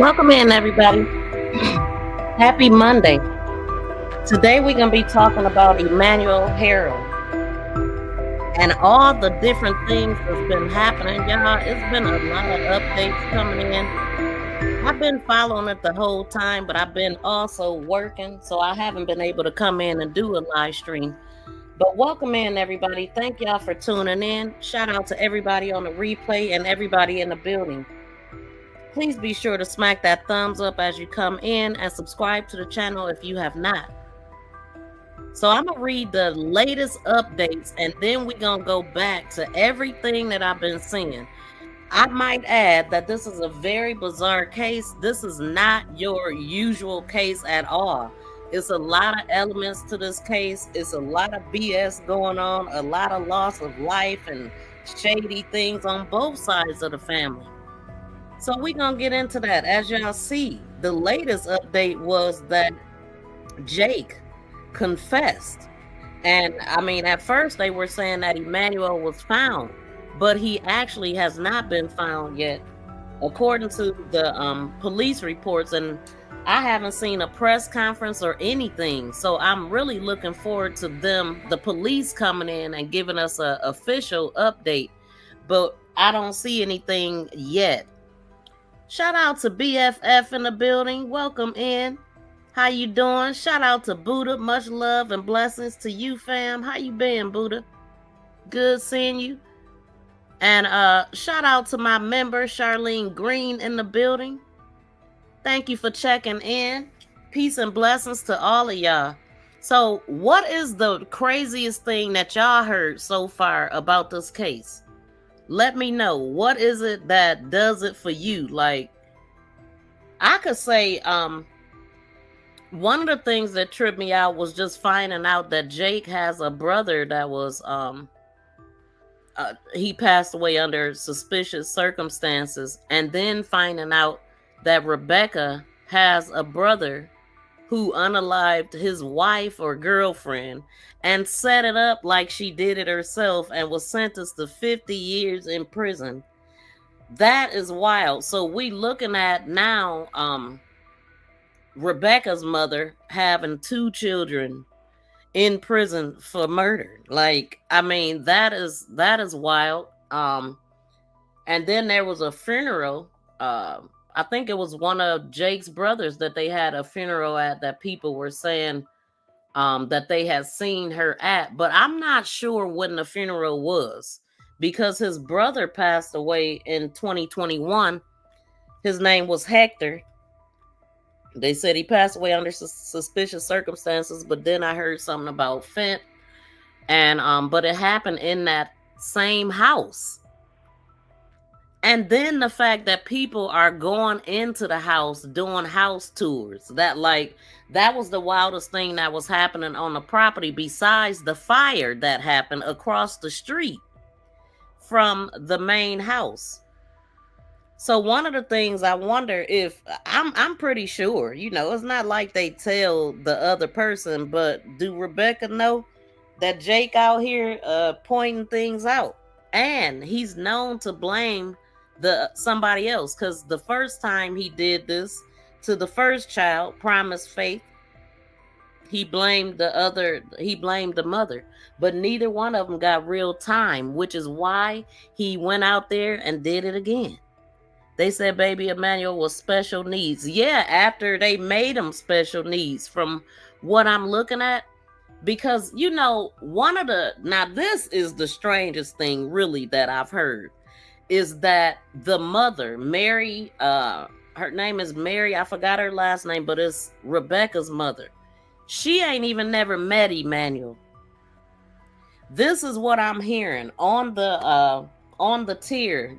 Welcome in, everybody. Happy Monday. Today we're going to be talking about Emmanuel Haro and all the different things that's been happening, y'all. It's been a lot of updates coming in. I've been following it the whole time, but I've been also working, so I haven't been able to come in and do a live stream. But welcome in, everybody. Thank y'all for tuning in. Shout out to everybody on the replay and everybody in the building. Please be sure to smack that thumbs up as you come in and subscribe to the channel if you have not. So I'm going to read the latest updates and then we're going to go back to everything that I've been seeing. I might add that this is a very bizarre case. This is not your usual case at all. It's a lot of elements to this case. It's a lot of BS going on, a lot of loss of life and shady things on both sides of the family. So we're going to get into that. As y'all see, the latest update was that Jake confessed. And I mean, at first they were saying that Emmanuel was found, but he actually has not been found yet, according to the police reports. And I haven't seen a press conference or anything. So I'm really looking forward to the police coming in and giving us an official update. But I don't see anything yet. Shout out to BFF in the building. Welcome in. How you doing? Shout out to Buddha. Much love and blessings to you, fam. How you been, Buddha? Good seeing you. And shout out to my member, Charlene Green, in the building. Thank you for checking in. Peace and blessings to all of y'all. So what is the craziest thing that y'all heard so far about this case? Let me know. What is it that does it for you? Like, I could say one of the things that tripped me out was just finding out that Jake has a brother that was he passed away under suspicious circumstances, and then finding out that Rebecca has a brother who unalived his wife or girlfriend and set it up like she did it herself and was sentenced to 50 years in prison. That is wild. So we looking at now Rebecca's mother having 2 children in prison for murder. Like, I mean, that is wild. And then there was a funeral. I think it was one of Jake's brothers that they had a funeral at that people were saying that they had seen her at. But I'm not sure when the funeral was because his brother passed away in 2021. His name was Hector. They said he passed away under suspicious circumstances, but then I heard something about fent. And but it happened in that same house. And then the fact that people are going into the house doing house tours, that was the wildest thing that was happening on the property, besides the fire that happened across the street from the main house. So one of the things I wonder if I'm pretty sure, it's not like they tell the other person, but do Rebecca know that Jake out here pointing things out? And he's known to blame somebody else, because the first time he did this to the first child, Promise Faith, he blamed the mother, but neither one of them got real time, which is why he went out there and did it again. They said baby Emmanuel was special needs. Yeah, after they made him special needs, from what I'm looking at. Because, now this is the strangest thing really that I've heard, is that the mother, Mary, her name is Mary, I forgot her last name, but it's Rebecca's mother. She ain't even never met Emmanuel. This is what I'm hearing on the tier.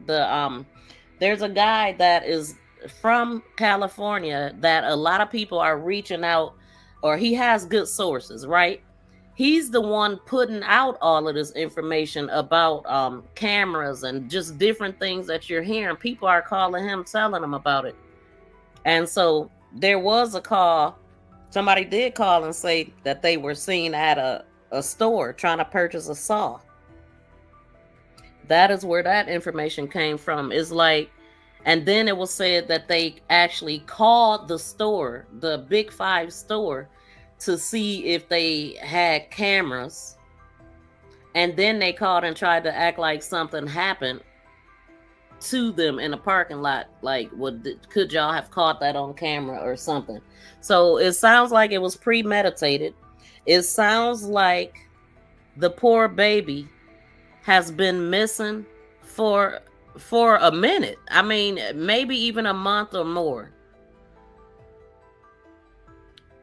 There's a guy that is from California that a lot of people are reaching out, or he has good sources, right? He's the one putting out all of this information about cameras and just different things that you're hearing. People are calling him, telling him about it. And so there was a call. Somebody did call and say that they were seen at a store trying to purchase a saw. That is where that information came from. It's like And then it was said that they actually called the store, the Big Five store, to see if they had cameras. And then they called and tried to act like something happened to them in a parking lot. Like, could y'all have caught that on camera or something? So it sounds like it was premeditated. It sounds like the poor baby has been missing for a minute. I mean, maybe even a month or more.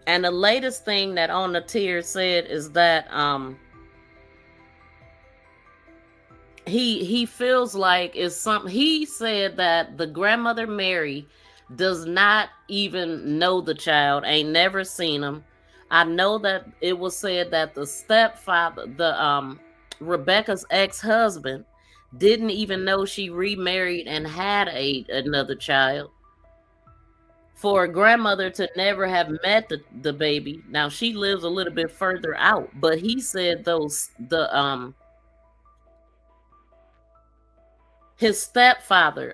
And the latest thing that On the Tier said is that he feels like it's something. He said that the grandmother Mary does not even know the child, ain't never seen him. I know that it was said that the stepfather, the Rebecca's ex-husband, didn't even know she remarried and had another child. For a grandmother to never have met the baby. Now she lives a little bit further out, but he said his stepfather,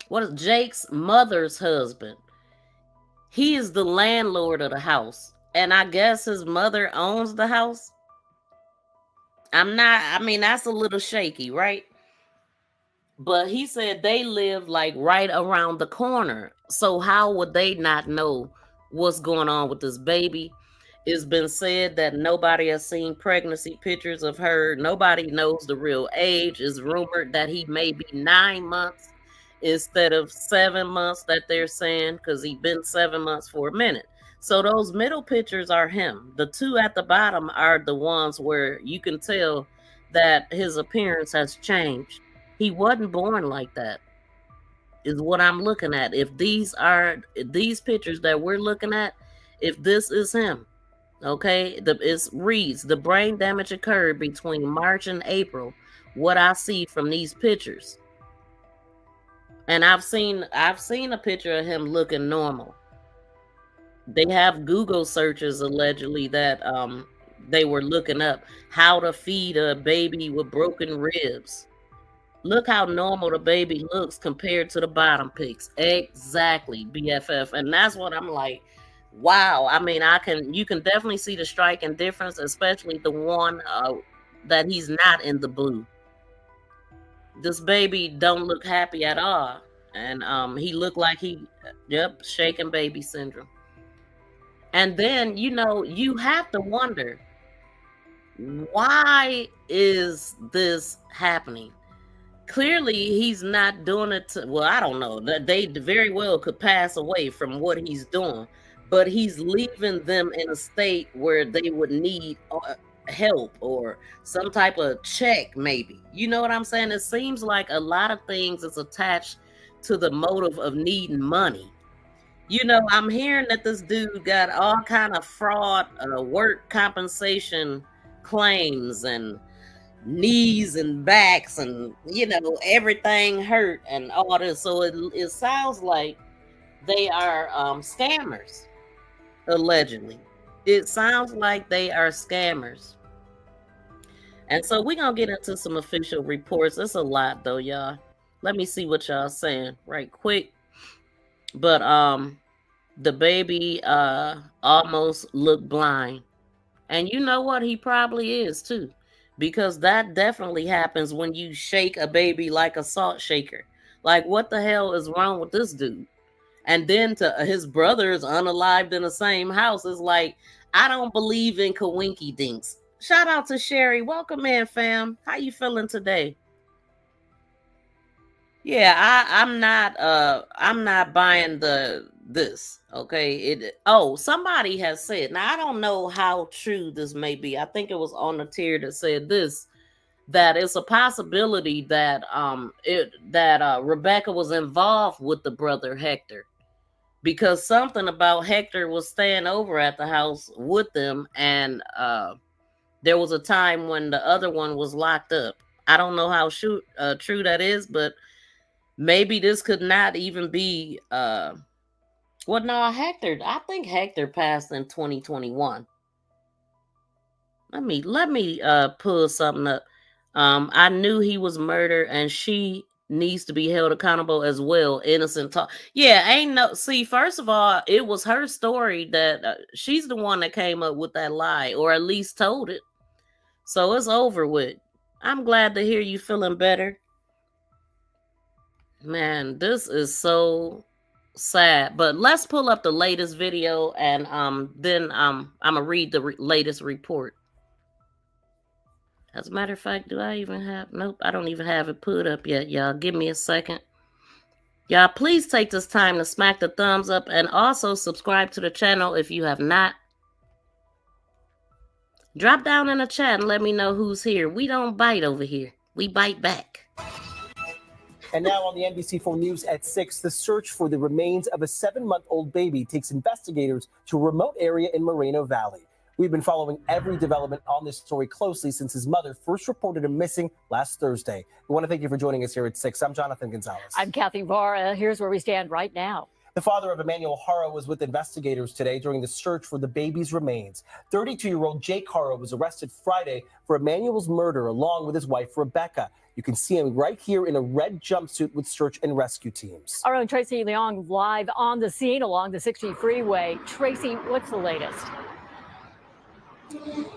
what is Jake's mother's husband? He is the landlord of the house. And I guess his mother owns the house. I mean, that's a little shaky, right? But he said they live like right around the corner. So how would they not know what's going on with this baby? It's been said that nobody has seen pregnancy pictures of her. Nobody knows the real age. It's rumored that he may be 9 months instead of 7 months that they're saying, because he's been 7 months for a minute. So those middle pictures are him. The two at the bottom are the ones where you can tell that his appearance has changed. He wasn't born like that, is what I'm looking at. If these pictures that we're looking at, if this is him, okay, it reads the brain damage occurred between March and April. What I see from these pictures, and I've seen a picture of him looking normal. They have Google searches allegedly that they were looking up how to feed a baby with broken ribs. Look how normal the baby looks compared to the bottom pics. Exactly, BFF. And that's what I'm like, wow. I mean, you can definitely see the striking difference, especially the one that he's not in the blue. This baby don't look happy at all. And he looked like yep, shaken baby syndrome. And then, you have to wonder, why is this happening? Clearly he's not doing it well, I don't know, that they very well could pass away from what he's doing, but he's leaving them in a state where they would need help or some type of check, maybe. You know what I'm saying? It seems like a lot of things is attached to the motive of needing money. I'm hearing that this dude got all kind of fraud, work compensation claims, and knees and backs, and everything hurt and all this. So it sounds like they are scammers, allegedly. It sounds like they are scammers. And so we're gonna get into some official reports. It's a lot though, y'all. Let me see what y'all saying right quick. But the baby almost looked blind. And you know what? He probably is too. Because that definitely happens when you shake a baby like a salt shaker. Like, what the hell is wrong with this dude? And then to his brothers unalived in the same house is like, I don't believe in coinky dinks. Shout out to Sherry. Welcome in, fam. How you feeling today? Yeah, I'm not buying this. Okay. Somebody has said, now I don't know how true this may be. I think it was On the Tier that said this, that it's a possibility that Rebecca was involved with the brother Hector, because something about Hector was staying over at the house with them, and there was a time when the other one was locked up. I don't know how true that is, but maybe this could not even be well, no, Hector, I think Hector passed in 2021. Let me pull something up. I knew he was murdered, and she needs to be held accountable as well. Innocent talk. Yeah, ain't no. See, first of all, it was her story that she's the one that came up with that lie, or at least told it. So it's over with. I'm glad to hear you feeling better. Man, this is so sad. But let's pull up the latest video, and then I'm gonna read the latest report. As a matter of fact, do I even have? Nope, I don't even have it put up yet, y'all. Give me a second. Y'all, please take this time to smack the thumbs up and also subscribe to the channel if you have not. Drop down in the chat and let me know who's here. We don't bite over here. We bite back. And now on the NBC4 News at 6, the search for the remains of a 7-month-old baby takes investigators to a remote area in Moreno Valley. We've been following every development on this story closely since his mother first reported him missing last Thursday. We want to thank you for joining us here at 6. I'm Jonathan Gonzalez. I'm Kathy Vara. Here's where we stand right now. The father of Emmanuel Haro was with investigators today during the search for the baby's remains. 32-year-old Jake Haro was arrested Friday for Emmanuel's murder along with his wife, Rebecca. You can see him right here in a red jumpsuit with search and rescue teams. Our own Tracy Leong live on the scene along the 60 freeway. Tracy, what's the latest?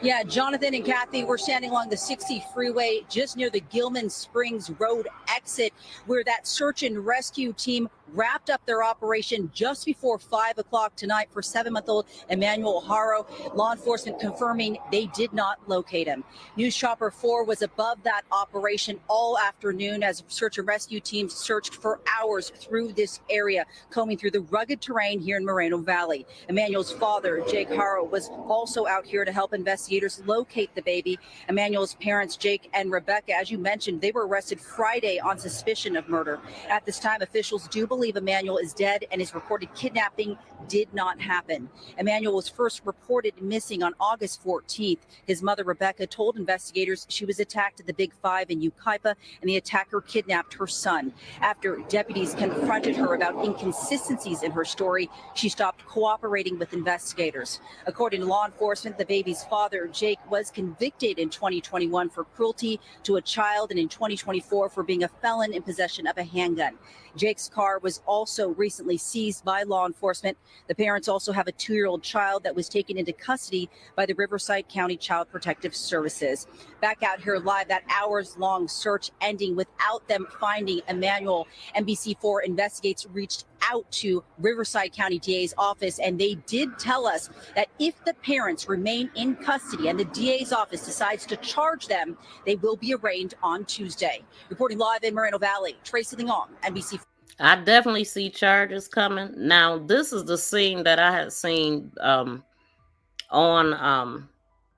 Yeah, Jonathan and Kathy, we're standing along the 60 freeway just near the Gilman Springs Road exit, where that search and rescue team wrapped up their operation just before 5 o'clock tonight for 7-month-old Emmanuel Haro. Law enforcement confirming they did not locate him. News Chopper 4 was above that operation all afternoon as search and rescue teams searched for hours through this area, combing through the rugged terrain here in Moreno Valley. Emmanuel's father, Jake Haro, was also out here to help investigators locate the baby. Emmanuel's parents, Jake and Rebecca, as you mentioned, they were arrested Friday on suspicion of murder. At this time, officials do believe Emmanuel is dead and his reported kidnapping did not happen. Emmanuel was first reported missing on August 14th. His mother, Rebecca, told investigators she was attacked at the Big Five in Yucaipa and the attacker kidnapped her son. After deputies confronted her about inconsistencies in her story, she stopped cooperating with investigators. According to law enforcement, the baby's father, Jake, was convicted in 2021 for cruelty to a child and in 2024 for being a felon in possession of a handgun. Jake's car was also recently seized by law enforcement. The parents also have a 2-year-old child that was taken into custody by the Riverside County Child Protective Services. Back out here live, that hours-long search ending without them finding Emmanuel. NBC4 Investigates reached out to Riverside County DA's office, and they did tell us that if the parents remain in custody and the DA's office decides to charge them, they will be arraigned on Tuesday. Reporting live in Moreno Valley, Tracy Leong, NBC. I definitely see charges coming. Now, this is the scene that I had seen on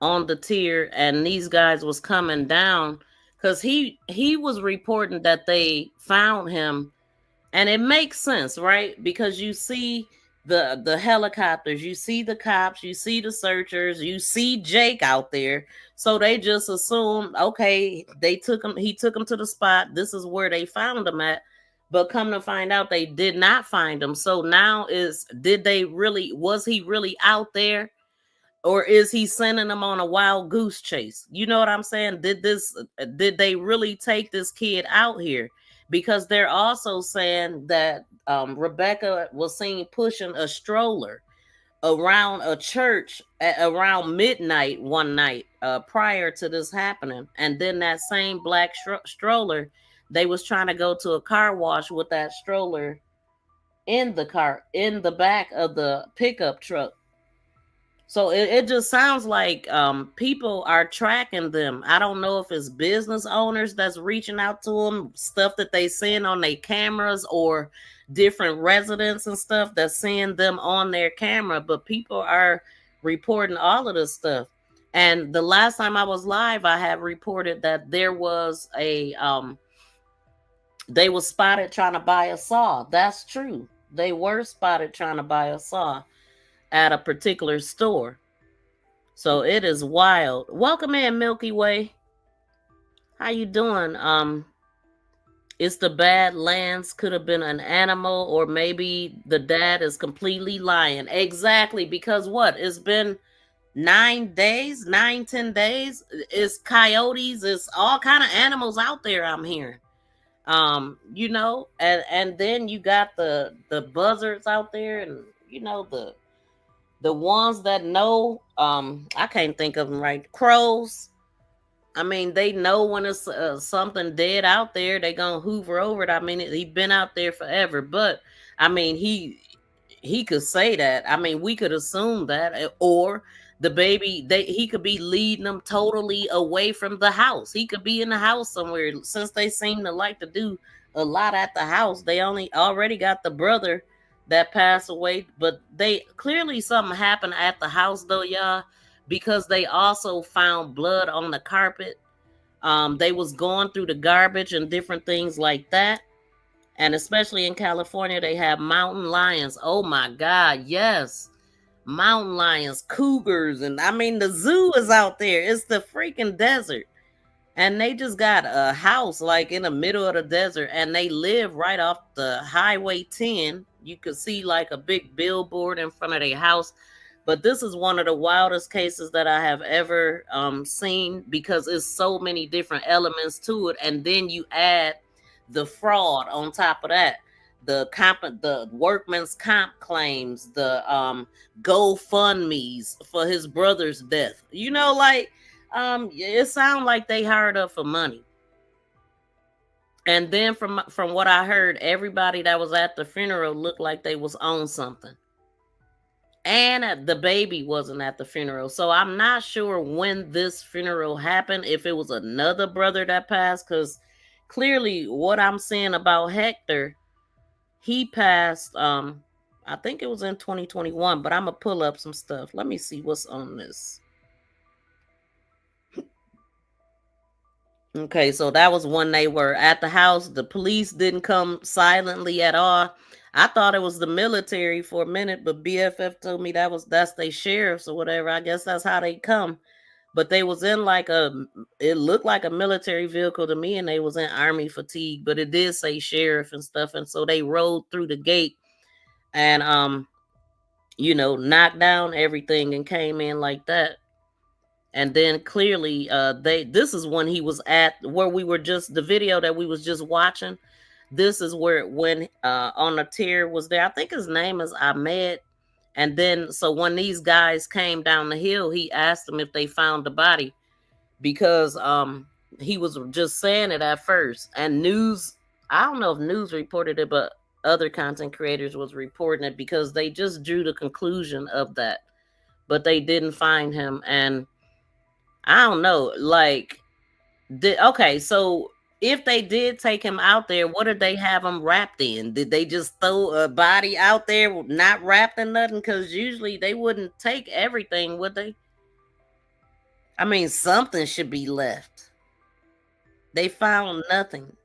the tier, and these guys was coming down because he was reporting that they found him, and it makes sense, right? Because you see the helicopters, you see the cops, you see the searchers, you see Jake out there, so they just assumed, okay, he took him to the spot. This is where they found him at. But come to find out, they did not find him. So now was he really out there? Or is he sending them on a wild goose chase? You know what I'm saying? Did they really take this kid out here? Because they're also saying that Rebecca was seen pushing a stroller around a church around midnight one night prior to this happening. And then that same black stroller, they was trying to go to a car wash with that stroller in the back of the pickup truck. So it just sounds like people are tracking them. I don't know if it's business owners that's reaching out to them, stuff that they send on their cameras, or different residents and stuff that's seeing them on their camera. But people are reporting all of this stuff. And the last time I was live, I have reported that there was they were spotted trying to buy a saw. That's true. They were spotted trying to buy a saw at a particular store. So it is wild. Welcome in, Milky Way. How you doing? It's the Badlands. Could have been an animal, or maybe the dad is completely lying. Exactly, because what? It's been 10 days. It's coyotes. It's all kind of animals out there, I'm hearing. You know, and then you got the buzzards out there, and you know the ones that know, I can't think of them right, crows. I mean, they know when it's something dead out there, they gonna hoover over it. I mean, he been out there forever, but I mean, he could say that. I mean, we could assume that, or the baby, he could be leading them totally away from the house. He could be in the house somewhere, since they seem to like to do a lot at the house. They only already got the brother that passed away, but they clearly something happened at the house though, y'all, because they also found blood on the carpet. They was going through the garbage and different things like that. And especially in California, they have mountain lions. Oh my God, yes. Mountain lions, cougars, and I mean the zoo is out there. It's the freaking desert. And they just got a house like in the middle of the desert, and they live right off the Highway 10. You could see like a big billboard in front of their house. But this is one of the wildest cases that I have ever seen, because it's so many different elements to it. And then you add the fraud on top of that, the workman's comp claims, the GoFundMe's for his brother's death. You know, like it sounds like they hired up for money. And then from what I heard, everybody that was at the funeral looked like they was on something. And the baby wasn't at the funeral. So I'm not sure when this funeral happened, if it was another brother that passed, because clearly what I'm saying about Hector, he passed, I think it was in 2021, but I'm going to pull up some stuff. Let me see what's on this. Okay, so that was when they were at the house. The police didn't come silently at all. I thought it was the military for a minute, but BFF told me that's they sheriffs or whatever. I guess that's how they come. But they was in like it looked like a military vehicle to me, and they was in army fatigue, but it did say sheriff and stuff. And so they rode through the gate and you know, knocked down everything and came in like that. And then clearly this is when he was at where we were just, the video that we was just watching. This is where when on the tier was there. I think his name is Ahmed. And then so when these guys came down the hill, he asked them if they found the body, because he was just saying it at first. And news, I don't know if news reported it, but other content creators was reporting it, because they just drew the conclusion of that, but they didn't find him. And I don't know, like, okay, so if they did take him out there, what did they have him wrapped in? Did they just throw a body out there not wrapped in nothing? Because usually they wouldn't take everything, would they? I mean, something should be left. They found nothing.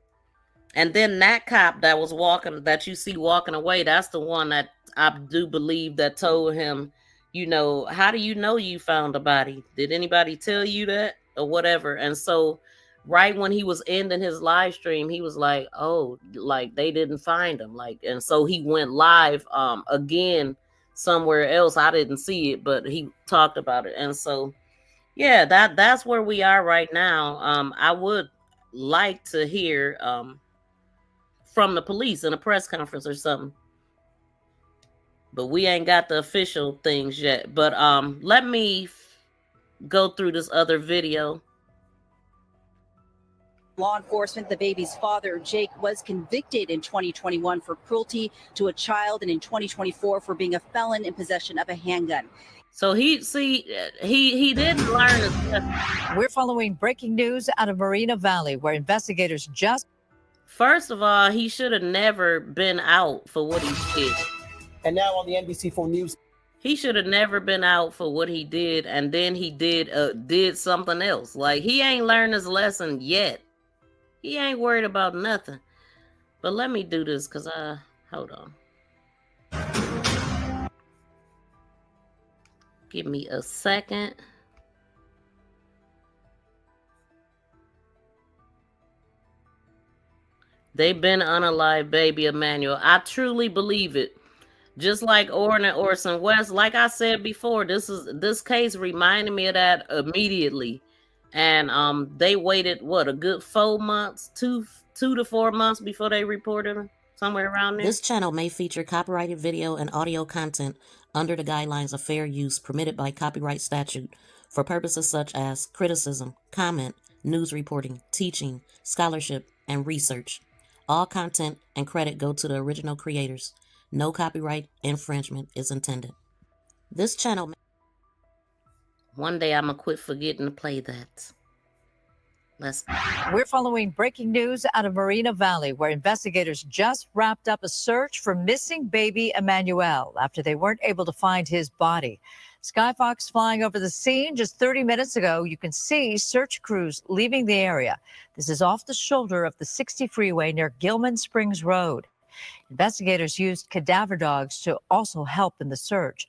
And then that cop that was walking, that you see walking away, that's the one that I do believe that told him, you know, how do you know you found a body? Did anybody tell you that or whatever? And so right when he was ending his live stream, he was like, oh, like they didn't find him. Like, and so he went live again somewhere else. I didn't see it, but he talked about it. And so yeah, that's where we are right now. I would like to hear from the police in a press conference or something, but we ain't got the official things yet. But let me go through this other video. Law enforcement, the baby's father, Jake, was convicted in 2021 for cruelty to a child, and in 2024 for being a felon in possession of a handgun. So he didn't learn his lesson. We're following breaking news out of Moreno Valley, where investigators just... First of all, he should have never been out for what he did. And now on the NBC4 News. He should have never been out for what he did, and then he did something else. Like, he ain't learned his lesson yet. He ain't worried about nothing. But let me do this, because hold on. Give me a second. They've been unalive, baby Emmanuel. I truly believe it. Just like Orrin and Orson West, like I said before, this case reminded me of that immediately. And they waited what, a good 4 months, 2 to 4 months before they reported him, somewhere around there. This channel may feature copyrighted video and audio content under the guidelines of fair use permitted by copyright statute for purposes such as criticism, comment, news reporting, teaching, scholarship, and research. All content and credit go to the original creators. No copyright infringement is intended. This channel... One day I'm going to quit forgetting to play that. We're following breaking news out of Moreno Valley, where investigators just wrapped up a search for missing baby Emmanuel after they weren't able to find his body. Skyfox flying over the scene just 30 minutes ago. You can see search crews leaving the area. This is off the shoulder of the 60 freeway near Gilman Springs Road. Investigators used cadaver dogs to also help in the search.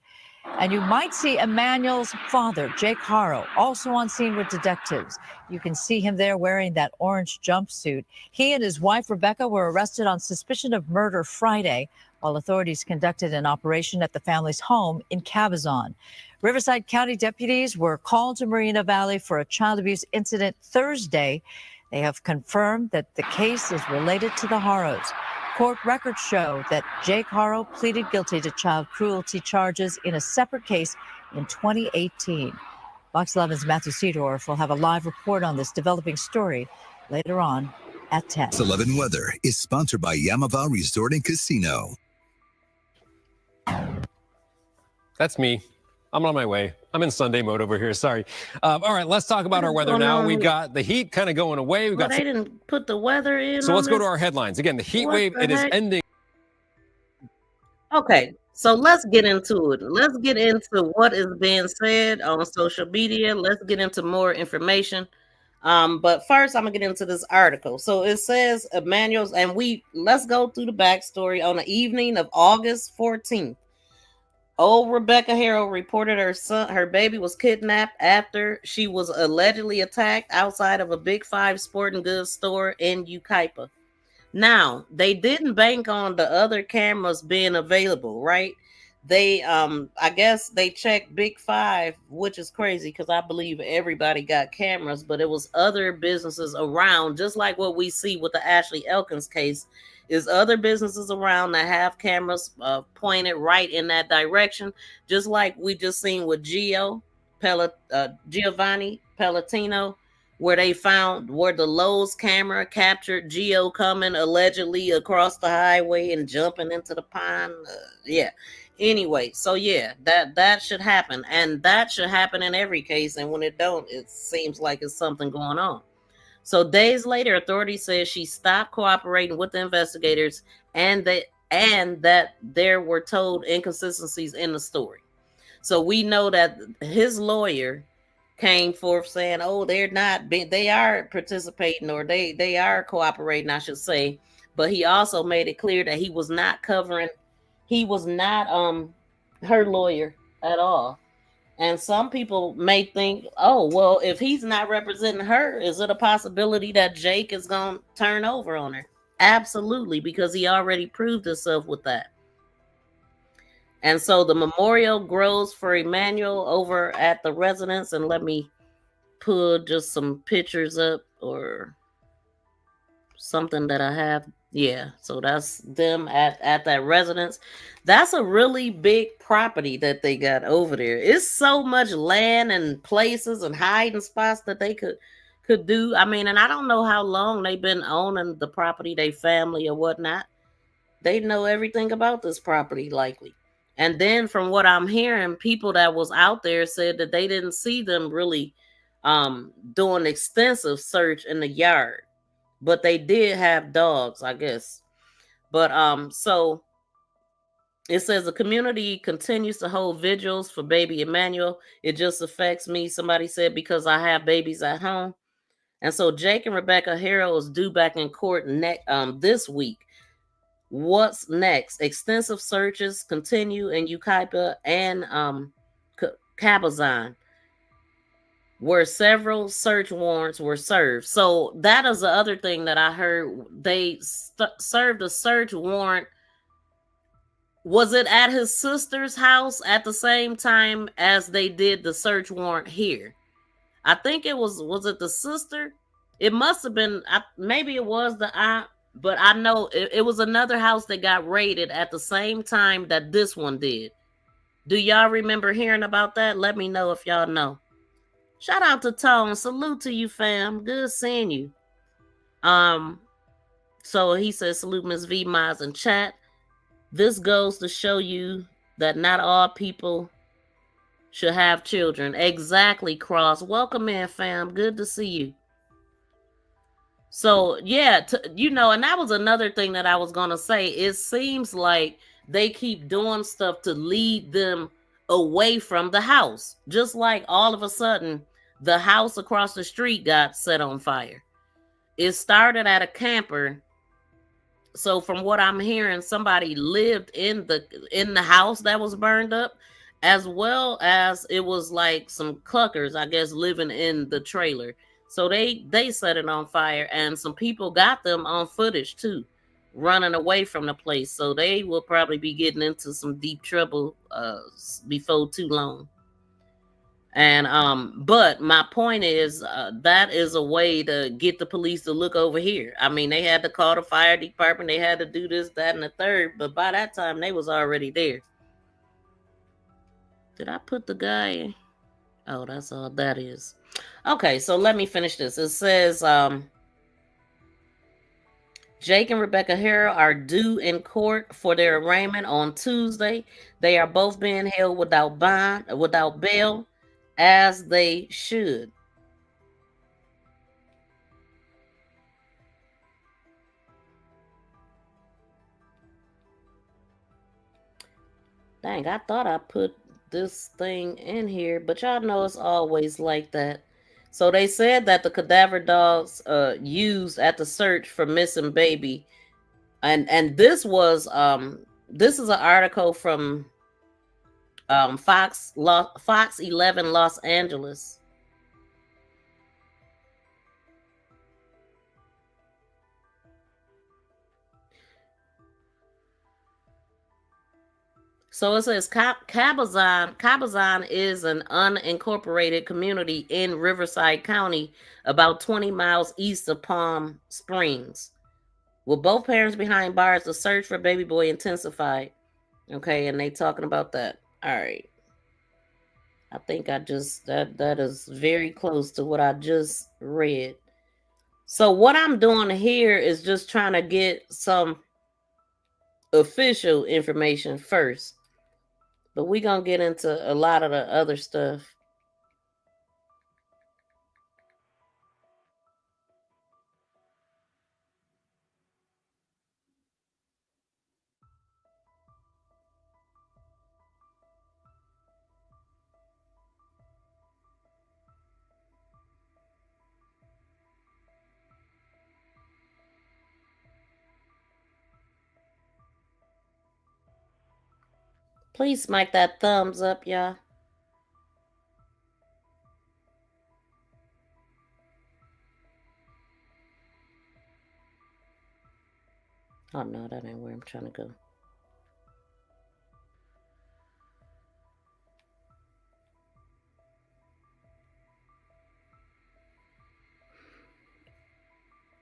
And you might see Emmanuel's father, Jake Haro, also on scene with detectives. You can see him there wearing that orange jumpsuit. He and his wife, Rebecca, were arrested on suspicion of murder Friday, while authorities conducted an operation at the family's home in Cabazon. Riverside County deputies were called to Moreno Valley for a child abuse incident Thursday. They have confirmed that the case is related to the Haros. Court records show that Jake Haro pleaded guilty to child cruelty charges in a separate case in 2018. Fox 11's Matthew Seedorf will have a live report on this developing story later on at 10. Fox 11 weather is sponsored by Yamava Resort and Casino. That's me. I'm on my way. I'm in Sunday mode over here. Sorry. All right, let's talk about our weather now. We've got the heat kind of going away. Well, they didn't put the weather in. So let's go to our headlines. Again, the heat wave, it is ending. Okay, so let's get into it. Let's get into what is being said on social media. Let's get into more information. But first, I'm gonna get into this article. So it says Emmanuel's, and let's go through the backstory. On the evening of August 14th. Old Rebecca Haro reported her baby was kidnapped after she was allegedly attacked outside of a Big Five sporting goods store in Yucaipa. Now, they didn't bank on the other cameras being available, right? They, I guess they checked Big Five, which is crazy because I believe everybody got cameras, but it was other businesses around, just like what we see with the Ashley Elkins case. Is other businesses around that have cameras pointed right in that direction, just like we just seen with Giovanni Pellettino, where they found where the Lowe's camera captured Gio coming allegedly across the highway and jumping into the pond. Yeah. Anyway, so yeah, that should happen, and that should happen in every case. And when it don't, it seems like it's something going on. So days later, authorities said she stopped cooperating with the investigators and that there were told inconsistencies in the story. So we know that his lawyer came forth saying, oh, they are participating, or they are cooperating, I should say. But he also made it clear that he was not her lawyer at all. And some people may think, oh, well, if he's not representing her, is it a possibility that Jake is going to turn over on her? Absolutely, because he already proved himself with that. And so the memorial grows for Emmanuel over at the residence. And let me put just some pictures up or something that I have. Yeah, so that's them at that residence. That's a really big property that they got over there. It's so much land and places and hiding spots that they could do. I mean, and I don't know how long they've been owning the property, their family or whatnot. They know everything about this property likely. And then from what I'm hearing, people that was out there said that they didn't see them really doing extensive search in the yard. But they did have dogs, I guess. But so it says the community continues to hold vigils for baby Emmanuel. It just affects me, somebody said, because I have babies at home. And so Jake and Rebecca Haro is due back in court this week. What's next? Extensive searches continue in Yucaipa and Cabazon, where several search warrants were served. So that is the other thing that I heard. They served a search warrant. Was it at his sister's house at the same time as they did the search warrant here? I think it was it the sister? It must have been, maybe it was the aunt, but I know it was another house that got raided at the same time that this one did. Do y'all remember hearing about that? Let me know if y'all know. Shout out to Tone. Salute to you, fam. Good seeing you. So he says, salute Miss V Miles in chat. This goes to show you that not all people should have children. Exactly, Cross. Welcome in, fam. Good to see you. So, yeah, and that was another thing that I was going to say. It seems like they keep doing stuff to lead them away from the house. Just like all of a sudden, the house across the street got set on fire. It started at a camper. So from what I'm hearing, somebody lived in the house that was burned up, as well as it was like some cluckers, I guess, living in the trailer. So they set it on fire, and some people got them on footage too, running away from the place. So they will probably be getting into some deep trouble before too long. And but my point is that is a way to get the police to look over here. I mean, they had to call the fire department, they had to do this, that, and the third, but by that time they was already there. Did I put the guy in? Oh, that's all that is. Okay, so let me finish this. It says Jake and Rebecca Haro are due in court for their arraignment on Tuesday. They are both being held without bail, as they should. Dang, I thought I put this thing in here, but y'all know it's always like that. So they said that the cadaver dogs used at the search for missing baby, and this was this is an article from Fox 11 Los Angeles. So it says Cabazon is an unincorporated community in Riverside County, about 20 miles east of Palm Springs. With both parents behind bars, the search for baby boy intensified. Okay, and they talking about that. All right. I think I just that is very close to what I just read. So what I'm doing here is just trying to get some official information first. But we're going to get into a lot of the other stuff. Please smack that thumbs up, y'all. Oh, no, that ain't where I'm trying to go.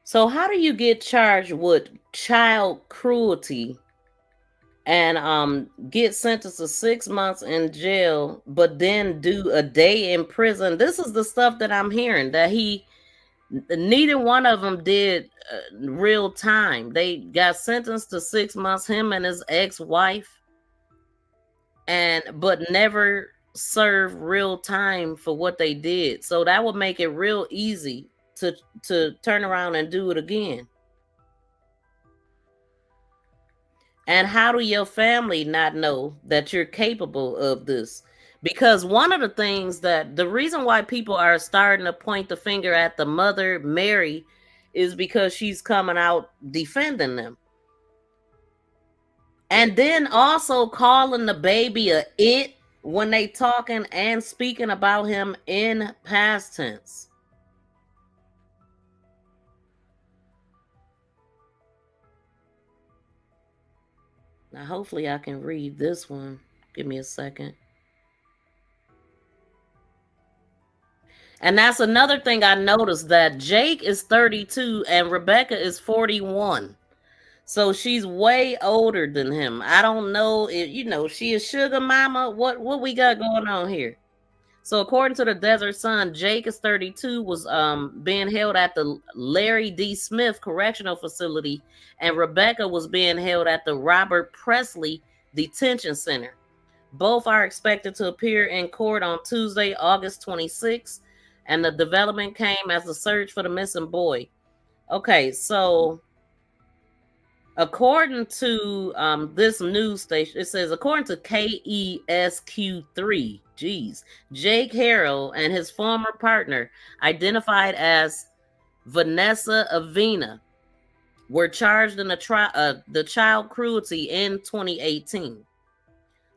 So how do you get charged with child cruelty and get sentenced to 6 months in jail, but then do a day in prison? This is the stuff that I'm hearing, that neither one of them did real time. They got sentenced to 6 months, him and his ex-wife, but never served real time for what they did. So that would make it real easy to turn around and do it again. And how do your family not know that you're capable of this? Because one of the things the reason why people are starting to point the finger at the mother, Mary, is because she's coming out defending them. And then also calling the baby a it when they talking and speaking about him in past tense. Now, hopefully I can read this one. Give me a second. And that's another thing I noticed, that Jake is 32 and Rebecca is 41. So she's way older than him. I don't know if, she is sugar mama. What we got going on here? So according to the Desert Sun, Jake is 32, was being held at the Larry D. Smith Correctional Facility, and Rebecca was being held at the Robert Presley Detention Center. Both are expected to appear in court on Tuesday, August 26th, and the development came as a search for the missing boy. Okay, so according to this news station, it says, according to KESQ3, Jake Haro and his former partner, identified as Vanessa Avena, were charged in the child cruelty in 2018.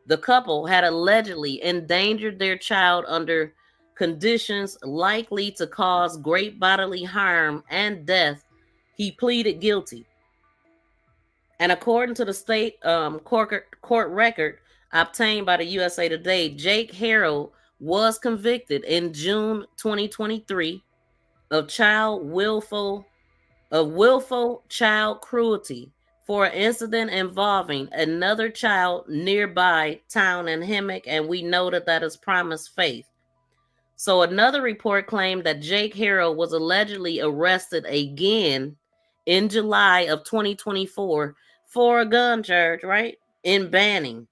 The couple had allegedly endangered their child under conditions likely to cause great bodily harm and death. He pleaded guilty. And according to the state court record obtained by the USA Today, Jake Haro was convicted in June 2023 of willful child cruelty for an incident involving another child nearby town in Hemmock, and we know that is Promise Faith. So another report claimed that Jake Haro was allegedly arrested again in July of 2024 for a gun charge, right? In Banning,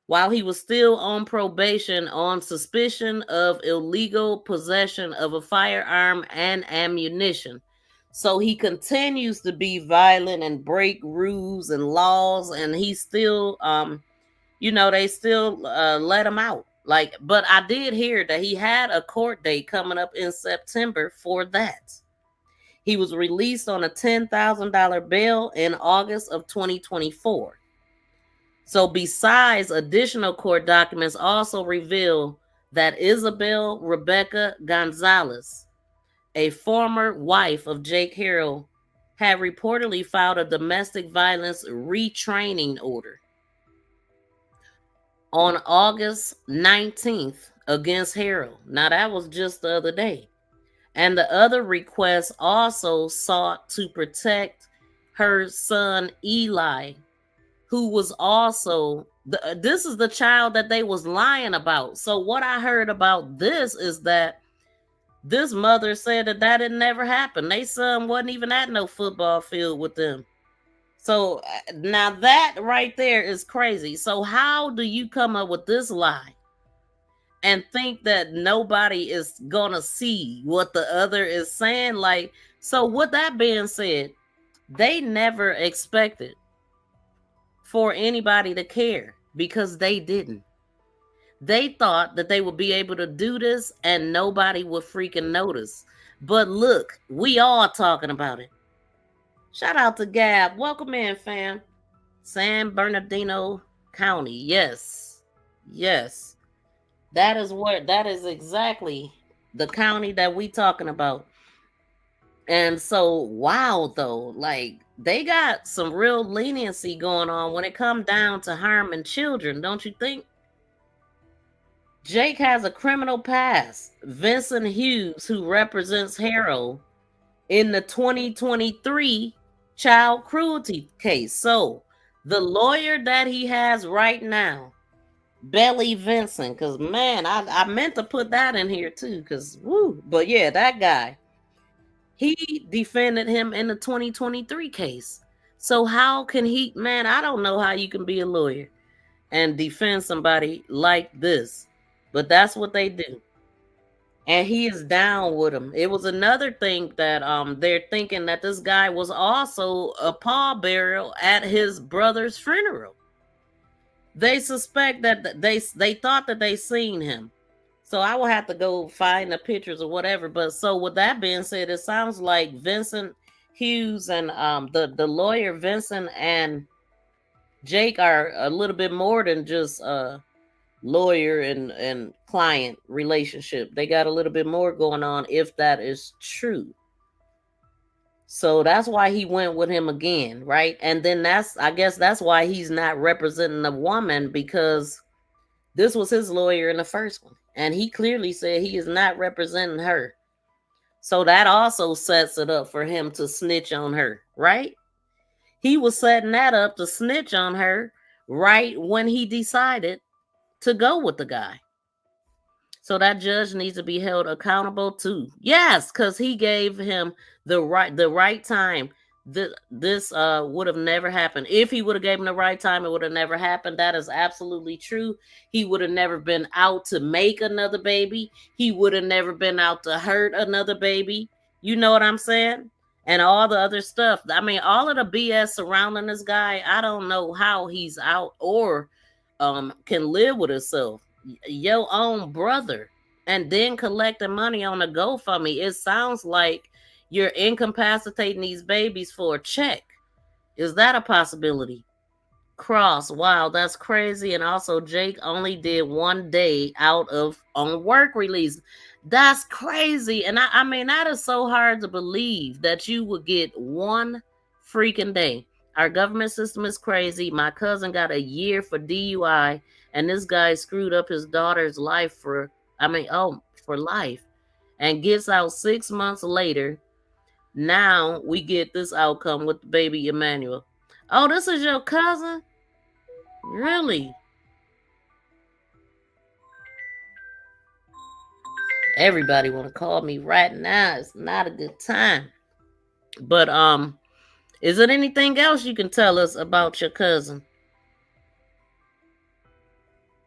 while he was still on probation on suspicion of illegal possession of a firearm and ammunition. So he continues to be violent and break rules and laws, and he still, they still let him out. But I did hear that he had a court date coming up in September for that. He was released on a $10,000 bail in August of 2024. So besides, additional court documents also reveal that Isabel Rebecca Gonzalez, a former wife of Jake Haro, had reportedly filed a domestic violence retraining order on August 19th against Haro. Now, that was just the other day. And the other request also sought to protect her son Eli, who was also, this is the child that they was lying about. So what I heard about this is that this mother said that didn't never happen. They son wasn't even at no football field with them. So now that right there is crazy. So how do you come up with this lie and think that nobody is gonna see what the other is saying? So with that being said, they never expected for anybody to care, because they didn't. They thought that they would be able to do this and nobody would freaking notice. But look, we all talking about it. Shout out to Gab. Welcome in, fam. San Bernardino County. Yes. That is exactly the county that we talking about. And so, wow, though, they got some real leniency going on when it comes down to harming children, don't you think? Jake has a criminal past. Vincent Hughes, who represents Haro in the 2023 child cruelty case. So the lawyer that he has right now, Belly Vincent, because man, I meant to put that in here too, but yeah, that guy, he defended him in the 2023 case. So how can he, man, I don't know how you can be a lawyer and defend somebody like this, but that's what they do. And he is down with him. It was another thing that they're thinking that this guy was also a pallbearer at his brother's funeral. They suspect that they thought that they seen him. So I will have to go find the pictures or whatever. But so with that being said, it sounds like Vincent Hughes and the lawyer Vincent and Jake are a little bit more than just lawyer and client relationship. They got a little bit more going on, if that is true. So that's why he went with him again, right? And then I guess that's why he's not representing a woman, because This was his lawyer in the first one, and he clearly said he is not representing her. So that also sets it up for him to snitch on her, right? He was setting that up to snitch on her right when he decided to go with the guy. So that judge needs to be held accountable too. Yes, because he gave him the right time. This would have never happened. If he would have gave him the right time, it would have never happened. That is absolutely true. He would have never been out to make another baby. He would have never been out to hurt another baby. You know what I'm saying? And all the other stuff. I mean, all of the BS surrounding this guy, I don't know how he's out or can live with himself. Your own brother, and then collecting money on a GoFundMe. It sounds like you're incapacitating these babies for a check. Is that a possibility? Cross, wow, that's crazy. And also, Jake only did 1 day out of on work release. That's crazy. And I mean, that is so hard to believe that you would get 1 freaking day. Our government system is crazy. My cousin got a year for DUI, and this guy screwed up his daughter's life for life, and gets out 6 months later. Now we get this outcome with the baby Emmanuel. Oh, this is your cousin? Really? Everybody want to call me right now. It's not a good time. But is there anything else you can tell us about your cousin?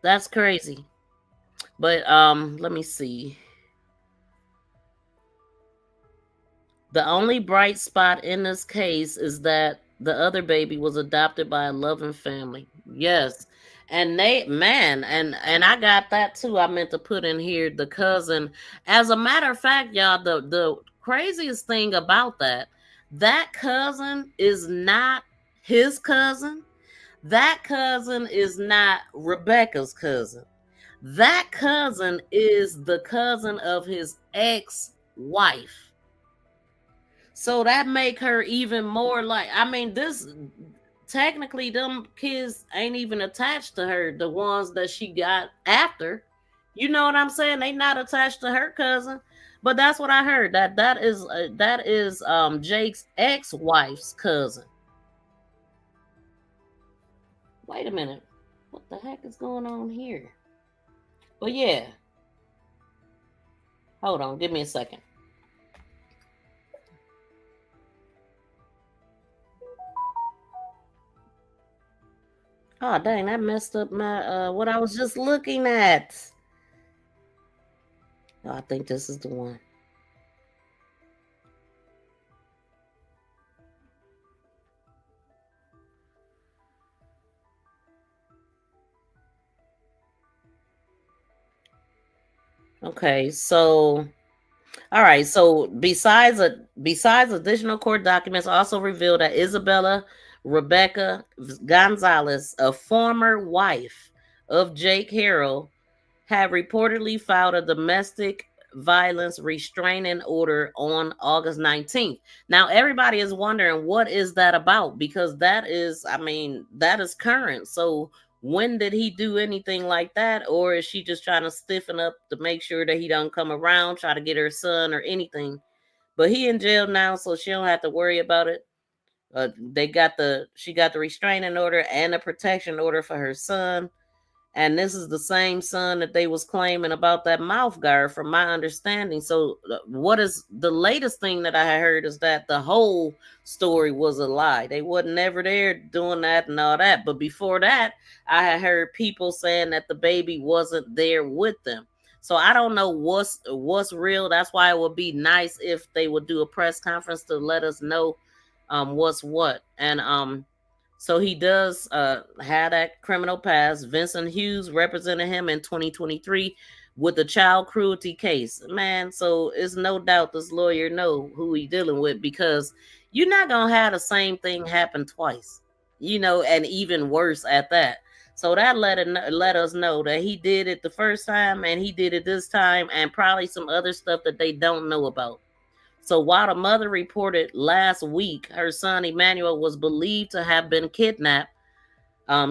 That's crazy. But let me see. The only bright spot in this case is that the other baby was adopted by a loving family. Yes. And and I got that too. I meant to put in here the cousin. As a matter of fact, y'all, the craziest thing about that cousin is not his cousin. That cousin is not Rebecca's cousin. That cousin is the cousin of his ex-wife. So that make her even more like, I mean, this technically them kids ain't even attached to her, the ones that she got after. You know what I'm saying? They not attached to her cousin. But that's what I heard. That is Jake's ex-wife's cousin. Wait a minute. What the heck is going on here? But yeah. Hold on, give me a second. Oh, dang, that messed up my what I was just looking at. Oh, I think this is the one. Okay, so all right, so besides additional court documents also revealed that Isabella Rebecca Gonzalez, a former wife of Jake Haro, had reportedly filed a domestic violence restraining order on August 19th. Now everybody is wondering what is that about, because that is current. So when did he do anything like that? Or is she just trying to stiffen up to make sure that he don't come around, try to get her son or anything? But he in jail now, so she don't have to worry about it. She got the restraining order and a protection order for her son. And this is the same son that they was claiming about that mouth guard, from my understanding. So what is the latest thing that I heard is that the whole story was a lie. They wasn't never there doing that and all that. But before that, I had heard people saying that the baby wasn't there with them. So I don't know what's real. That's why it would be nice if they would do a press conference to let us know what's what. And so he does have that criminal past. Vincent Hughes represented him in 2023 with the child cruelty case. Man, so it's no doubt this lawyer know who he dealing with, because you're not going to have the same thing happen twice, and even worse at that. So that let us know that he did it the first time and he did it this time, and probably some other stuff that they don't know about. So while the mother reported last week her son Emmanuel was believed to have been kidnapped,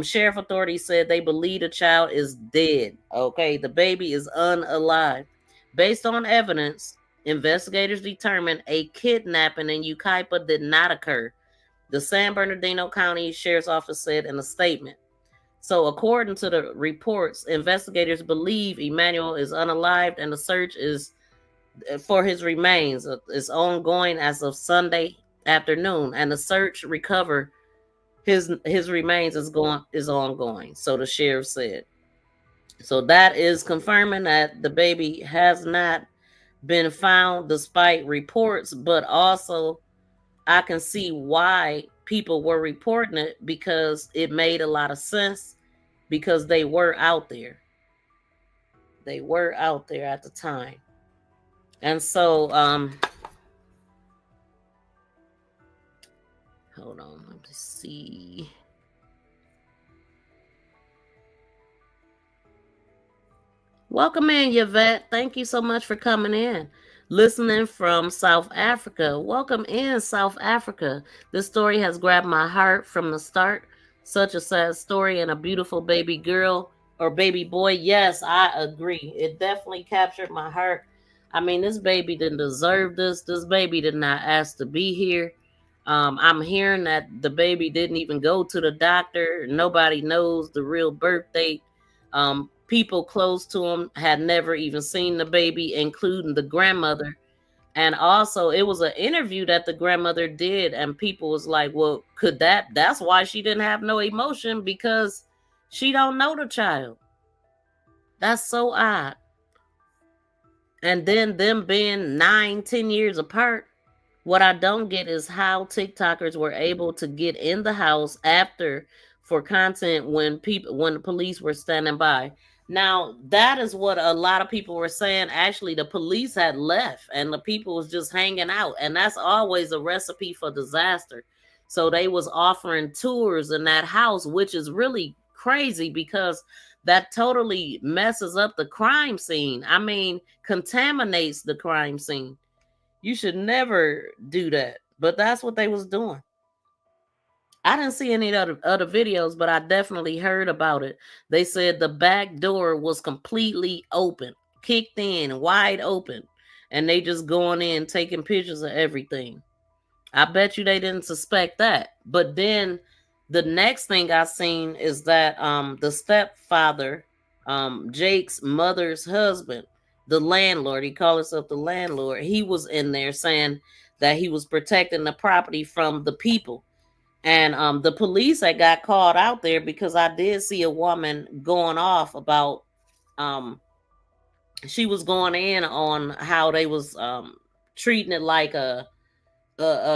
Sheriff authorities said they believe the child is dead. Okay, the baby is unalive. Based on evidence, investigators determined a kidnapping in Yucaipa did not occur, the San Bernardino County Sheriff's Office said in a statement. So, according to the reports, investigators believe Emmanuel is unalived, and the search is for his remains is ongoing as of Sunday afternoon, and the search recover his remains is ongoing. So the sheriff said. So that is confirming that the baby has not been found despite reports, but also I can see why people were reporting it, because it made a lot of sense, because they were out there. They were out there at the time. And so hold on, let me see. Welcome in, Yvette. Thank you so much for coming in. Listening from South Africa. Welcome in, South Africa. This story has grabbed my heart from the start. Such a sad story, and a beautiful baby girl or baby boy. Yes, I agree. It definitely captured my heart. I mean, this baby didn't deserve this. This baby did not ask to be here. I'm hearing that the baby didn't even go to the doctor. Nobody knows the real birth date. People close to him had never even seen the baby, including the grandmother. And also, it was an interview that the grandmother did, and people was like, well, that's why she didn't have no emotion, because she don't know the child. That's so odd. And then them being 9-10 years apart, what I don't get is how TikTokers were able to get in the house after for content when the police were standing by. Now, that is what a lot of people were saying. Actually, the police had left and the people was just hanging out. And that's always a recipe for disaster. So they was offering tours in that house, which is really crazy, because that totally messes up the crime scene. I mean, contaminates the crime scene. You should never do that. But that's what they was doing. I didn't see any other videos, but I definitely heard about it. They said the back door was completely open, kicked in, wide open, and they just going in taking pictures of everything. I bet you they didn't suspect that. But then the next thing I seen is that the stepfather, Jake's mother's husband, the landlord, he called himself the landlord, he was in there saying that he was protecting the property from the people. And the police had got called out there, because I did see a woman going off about she was going in on how they was treating it like a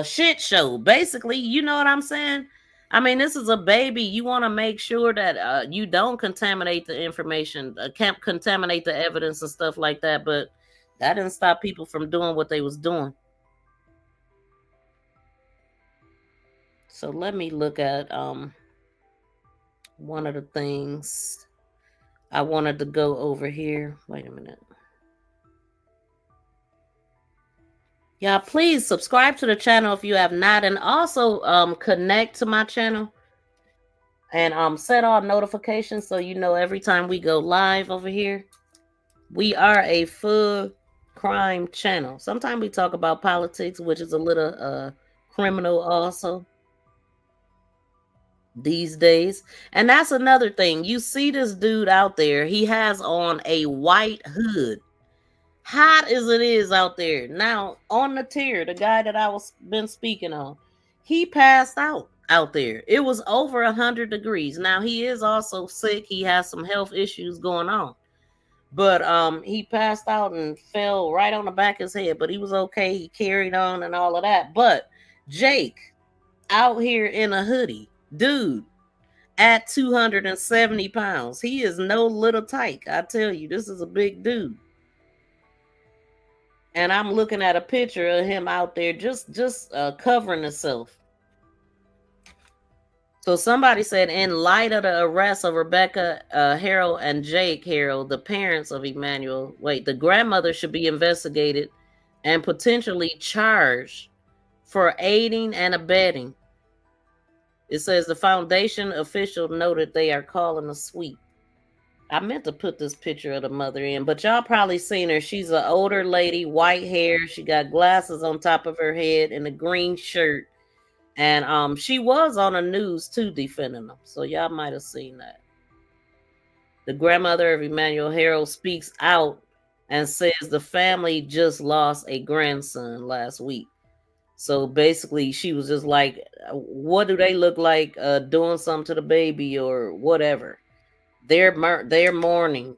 shit show, basically. You know what I'm saying? I mean, this is a baby. You want to make sure that you don't contaminate the information, can't contaminate the evidence and stuff like that. But that didn't stop people from doing what they was doing. So let me look at one of the things I wanted to go over here. Wait a minute. Y'all, please subscribe to the channel if you have not, and also connect to my channel and set all notifications so you know every time we go live over here. We are a full crime channel. Sometimes we talk about politics, which is a little criminal also these days. And that's another thing. You see this dude out there, he has on a white hood. Hot as it is out there. Now, on the tier, the guy that I was been speaking on, he passed out there. It was over 100 degrees. Now, he is also sick. He has some health issues going on. But he passed out and fell right on the back of his head. But he was okay. He carried on and all of that. But Jake, out here in a hoodie, dude, at 270 pounds. He is no little tyke. I tell you, this is a big dude. And I'm looking at a picture of him out there just covering himself. So somebody said, in light of the arrest of Rebecca Haro and Jake Haro, the parents of Emmanuel, the grandmother should be investigated and potentially charged for aiding and abetting. It says the foundation official noted they are calling a sweep. I meant to put this picture of the mother in, but y'all probably seen her. She's an older lady, white hair. She got glasses on top of her head and a green shirt. And she was on the news too defending them. So y'all might have seen that. The grandmother of Emmanuel Haro speaks out and says the family just lost a grandson last week. So basically, she was just like, what do they look like doing something to the baby or whatever? They're mourning.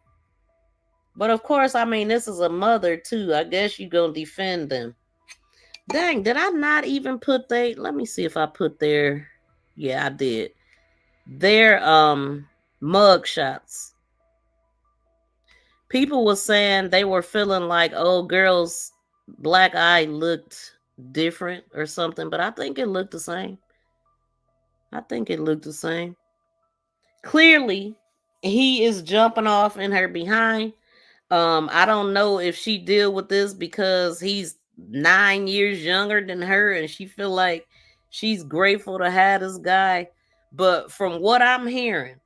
But of course, I mean, this is a mother too. I guess you're going to defend them. Dang, did I not even put let me see if I put their, yeah, I did. Their mug shots. People were saying they were feeling like, oh, girl's black eye looked different or something, but I think it looked the same. Clearly, he is jumping off in her behind. I don't know if she deal with this because he's 9 years younger than her and she feel like she's grateful to have this guy. But from what I'm hearing,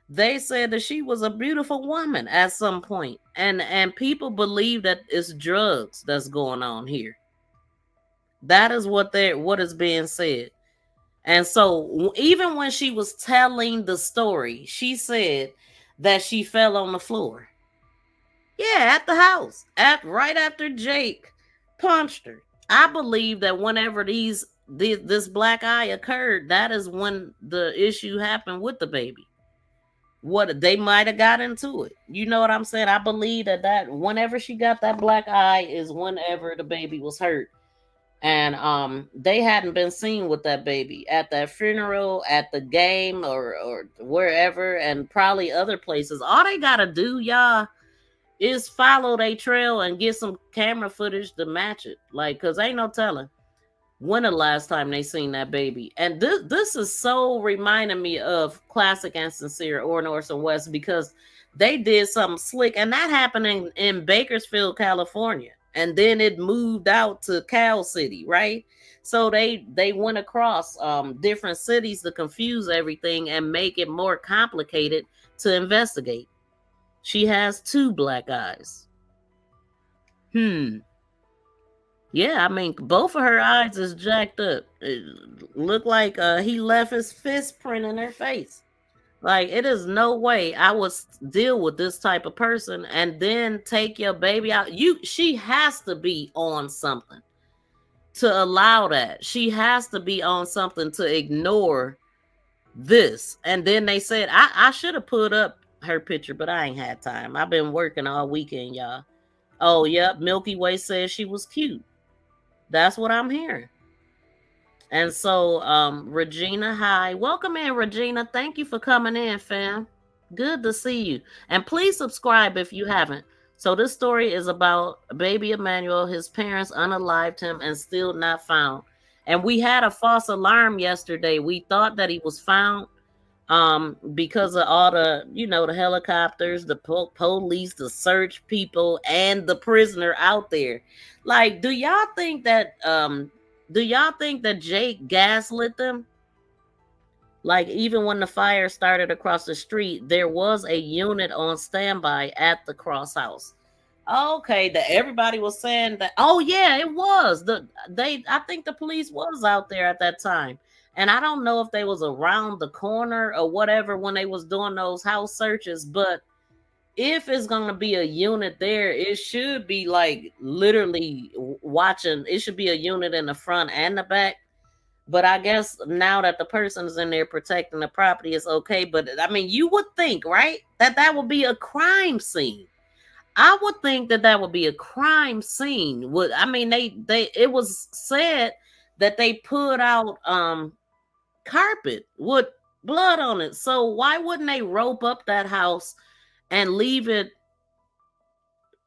they said that she was a beautiful woman at some point, and people believe that it's drugs that's going on here. That is what is being said. And so even when she was telling the story, she said that she fell on the floor. Yeah, at the house, right after Jake punched her. I believe that whenever this black eye occurred, that is when the issue happened with the baby. What they might have got into it. You know what I'm saying? I believe that whenever she got that black eye is whenever the baby was hurt. And they hadn't been seen with that baby at that funeral, at the game, or wherever, and probably other places. All they gotta do, y'all, is follow their trail and get some camera footage to match it. Like, cause ain't no telling when the last time they seen that baby. And this is so reminding me of Classic and Sincere or North and West, because they did something slick, and that happened in Bakersfield, California. And then it moved out to Cal City, right? So they went across different cities to confuse everything and make it more complicated to investigate. She has 2 black eyes. Yeah, I mean, both of her eyes is jacked up. It looked like he left his fist print in her face. Like, it is no way I would deal with this type of person and then take your baby out. She has to be on something to allow that. She has to be on something to ignore this. And then they said, I should have put up her picture, but I ain't had time. I've been working all weekend, y'all. Oh, yep. Milky Way says she was cute. That's what I'm hearing. And so, Regina, hi. Welcome in, Regina. Thank you for coming in, fam. Good to see you. And please subscribe if you haven't. So this story is about baby Emmanuel. His parents unalived him and still not found. And we had a false alarm yesterday. We thought that he was found because of all the, the helicopters, the police, the search people, and the prisoner out there. Like, do y'all think that Jake gaslit them? Like, even when the fire started across the street, there was a unit on standby at the Cross House. Okay, that everybody was saying that. Oh yeah, it was. I think the police was out there at that time. And I don't know if they was around the corner or whatever when they was doing those house searches, but if it's going to be a unit there, it should be like literally watching. It should be a unit in the front and the back. But I guess now that the person is in there protecting the property, it's okay. But I mean, you would think, right, that would be a crime scene. I would think that would be a crime scene. I mean, it was said that they put out carpet with blood on it. So why wouldn't they rope up that house and leave it,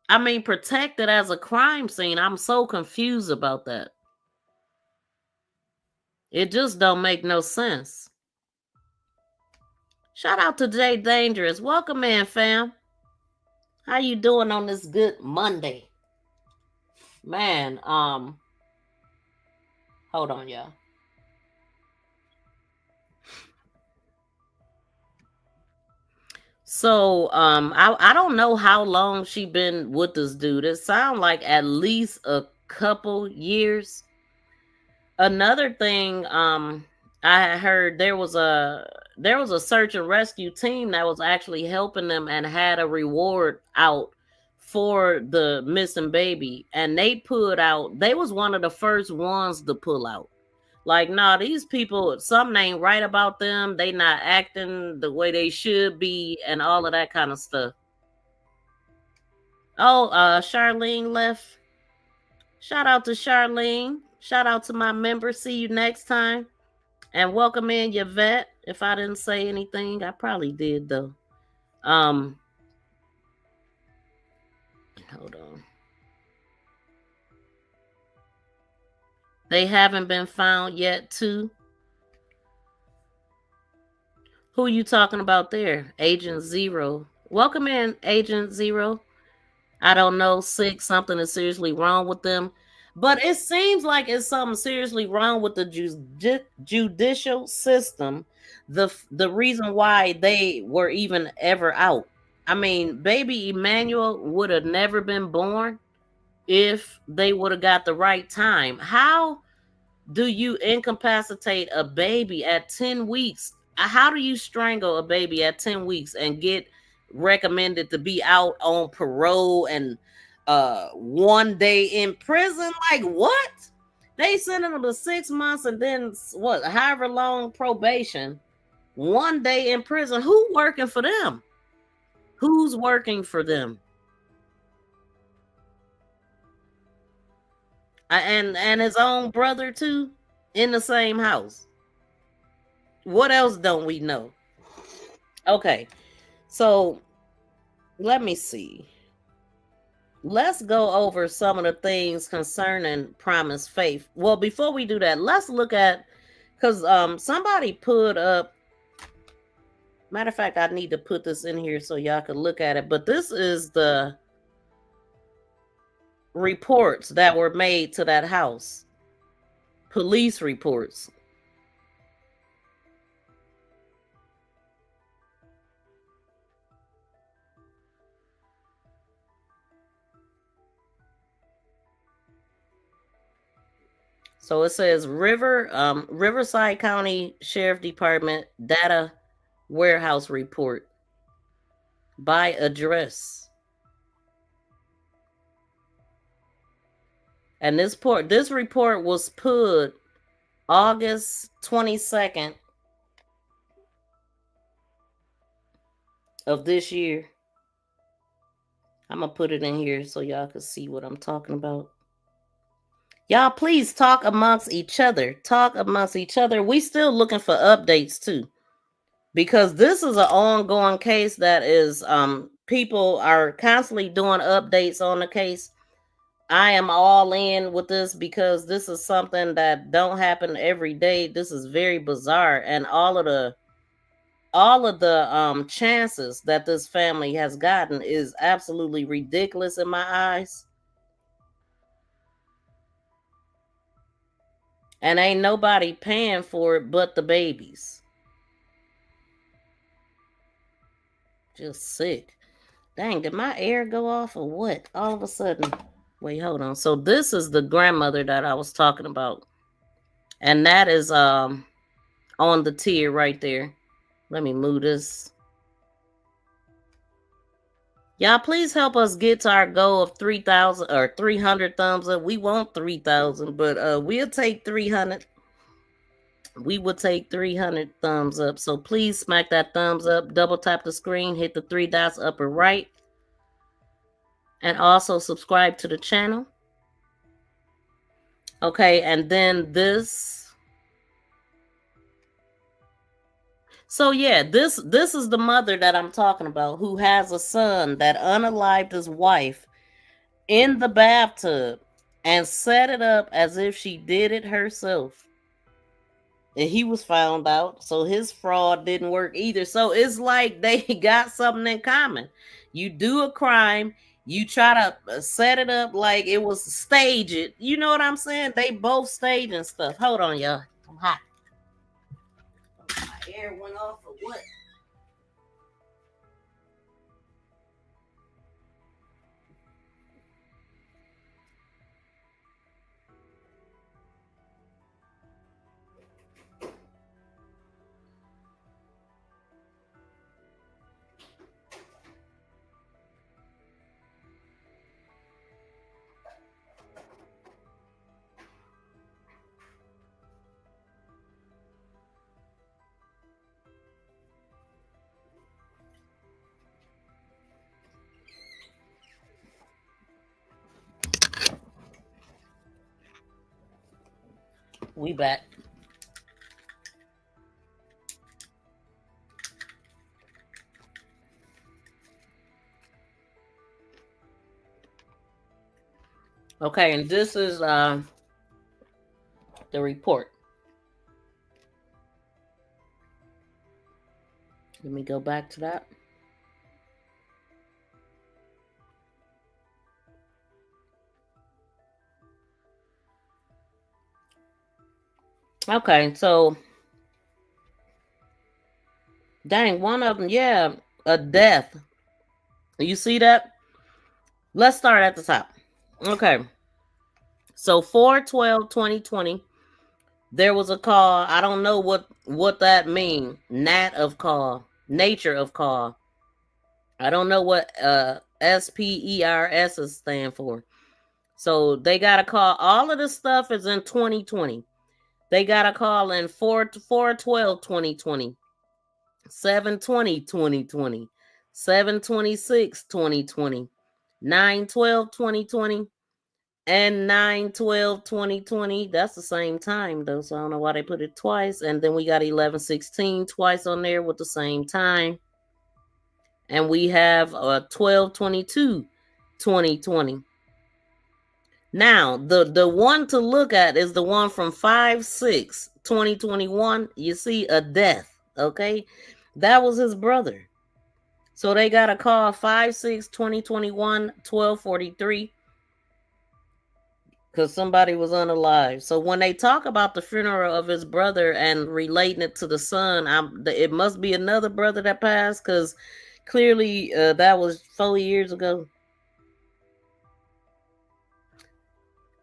I mean, protected as a crime scene? I'm so confused about that. It just don't make no sense. Shout out to Jay Dangerous. Welcome in, fam. How you doing on this good Monday? Man, hold on, y'all. So I don't know how long she been with this dude. It sounds like at least a couple years. Another thing, I heard there was a search and rescue team that was actually helping them and had a reward out for the missing baby, and they was one of the first ones to pull out. Like, nah, these people, something ain't right about them. They not acting the way they should be, and all of that kind of stuff. Oh, Charlene left. Shout out to Charlene. Shout out to my members. See you next time. And welcome in Yvette. If I didn't say anything, I probably did though. Hold on. They haven't been found yet, too. Who you talking about there? Agent Zero. Welcome in, Agent Zero. I don't know, sick, something is seriously wrong with them. But it seems like it's something seriously wrong with the judicial system. The reason why they were even ever out. I mean, baby Emmanuel would have never been born if they would have got the right time. How do you incapacitate a baby at 10 weeks? How do you strangle a baby at 10 weeks and get recommended to be out on parole and 1 day in prison? Like, what? They sending them to 6 months and then what, however long probation, 1 day in prison. Who working for them? Who's working for them? And his own brother too, in the same house. What else don't we know? Okay, so let me see. Let's go over some of the things concerning Promise Faith. Well, before we do that, let's look at, because somebody put up, matter of fact, I need to put this in here so y'all can look at it, but this is the reports that were made to that house. Police reports. So it says Riverside County Sheriff Department data warehouse report by address. And this report was put August 22nd of this year. I'm going to put it in here so y'all can see what I'm talking about. Y'all, please talk amongst each other. Talk amongst each other. We still looking for updates too, because this is an ongoing case that is, people are constantly doing updates on the case. I am all in with this because this is something that don't happen every day. This is very bizarre, and all of the chances that this family has gotten is absolutely ridiculous in my eyes. And ain't nobody paying for it but the babies. Just sick. Dang, did my air go off or what? All of a sudden. Wait, hold on. So this is the grandmother that I was talking about. And that is on the tier right there. Let me move this. Y'all, please help us get to our goal of 3,000 or 300 thumbs up. We want 3,000, but we'll take 300. We will take 300 thumbs up. So please smack that thumbs up. Double tap the screen. Hit the 3 dots upper right. And also subscribe to the channel. Okay, and then this. So yeah, this is the mother that I'm talking about, who has a son that unalived his wife in the bathtub and set it up as if she did it herself. And he was found out, so his fraud didn't work either. So it's like they got something in common. You do a crime, you try to set it up like it was stage it. You know what I'm saying? They both staging stuff. Hold on, y'all. I'm hot. My air went off or what? We back. Okay, and this is the report. Let me go back to that. Okay, so dang, one of them, yeah, a death. You see that? Let's start at the top. Okay. So 4/12/2020, there was a call. I don't know what that means. Nature of call. I don't know what SPERS is stand for. So they got a call. All of this stuff is in 2020. They got a call in 4/12/2020, 7/20/2020, 7/26/2020, 9/12/2020, and 9/12/2020. That's the same time though, so I don't know why they put it twice. And then we got 11/16 twice on there with the same time. And we have 12/22/2020. Now, the one to look at is the one from 5/6/2021. You see a death, okay? That was his brother. So they got a call 5/6/2021, 12:43, because somebody was unalive. So when they talk about the funeral of his brother and relating it to the son, it must be another brother that passed, because clearly that was 4 years ago.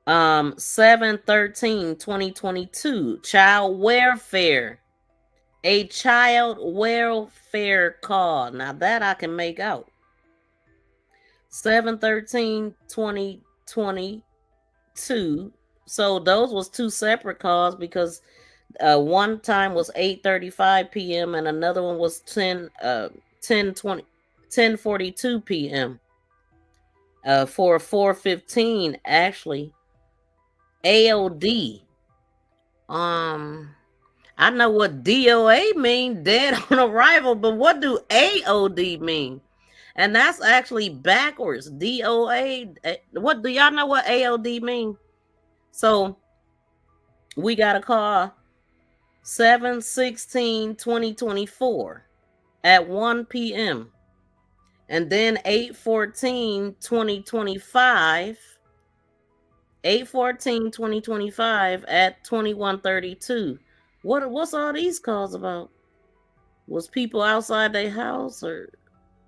7/13/2022, child welfare. A child welfare call. Now that I can make out. 7/13/2022. So those was two separate calls, because one time was 8:35 p.m. and another one was 10:42 p.m. For 4:15 actually. AOD. I know what DOA mean, dead on arrival, but what do AOD mean? And that's actually backwards. DOA. What do y'all know what AOD mean? So we got a call 7/16/2024 at 1 p.m. and then 8/14/2025. 8/14/2025 at 21:32. What's all these calls about? Was people outside their house, or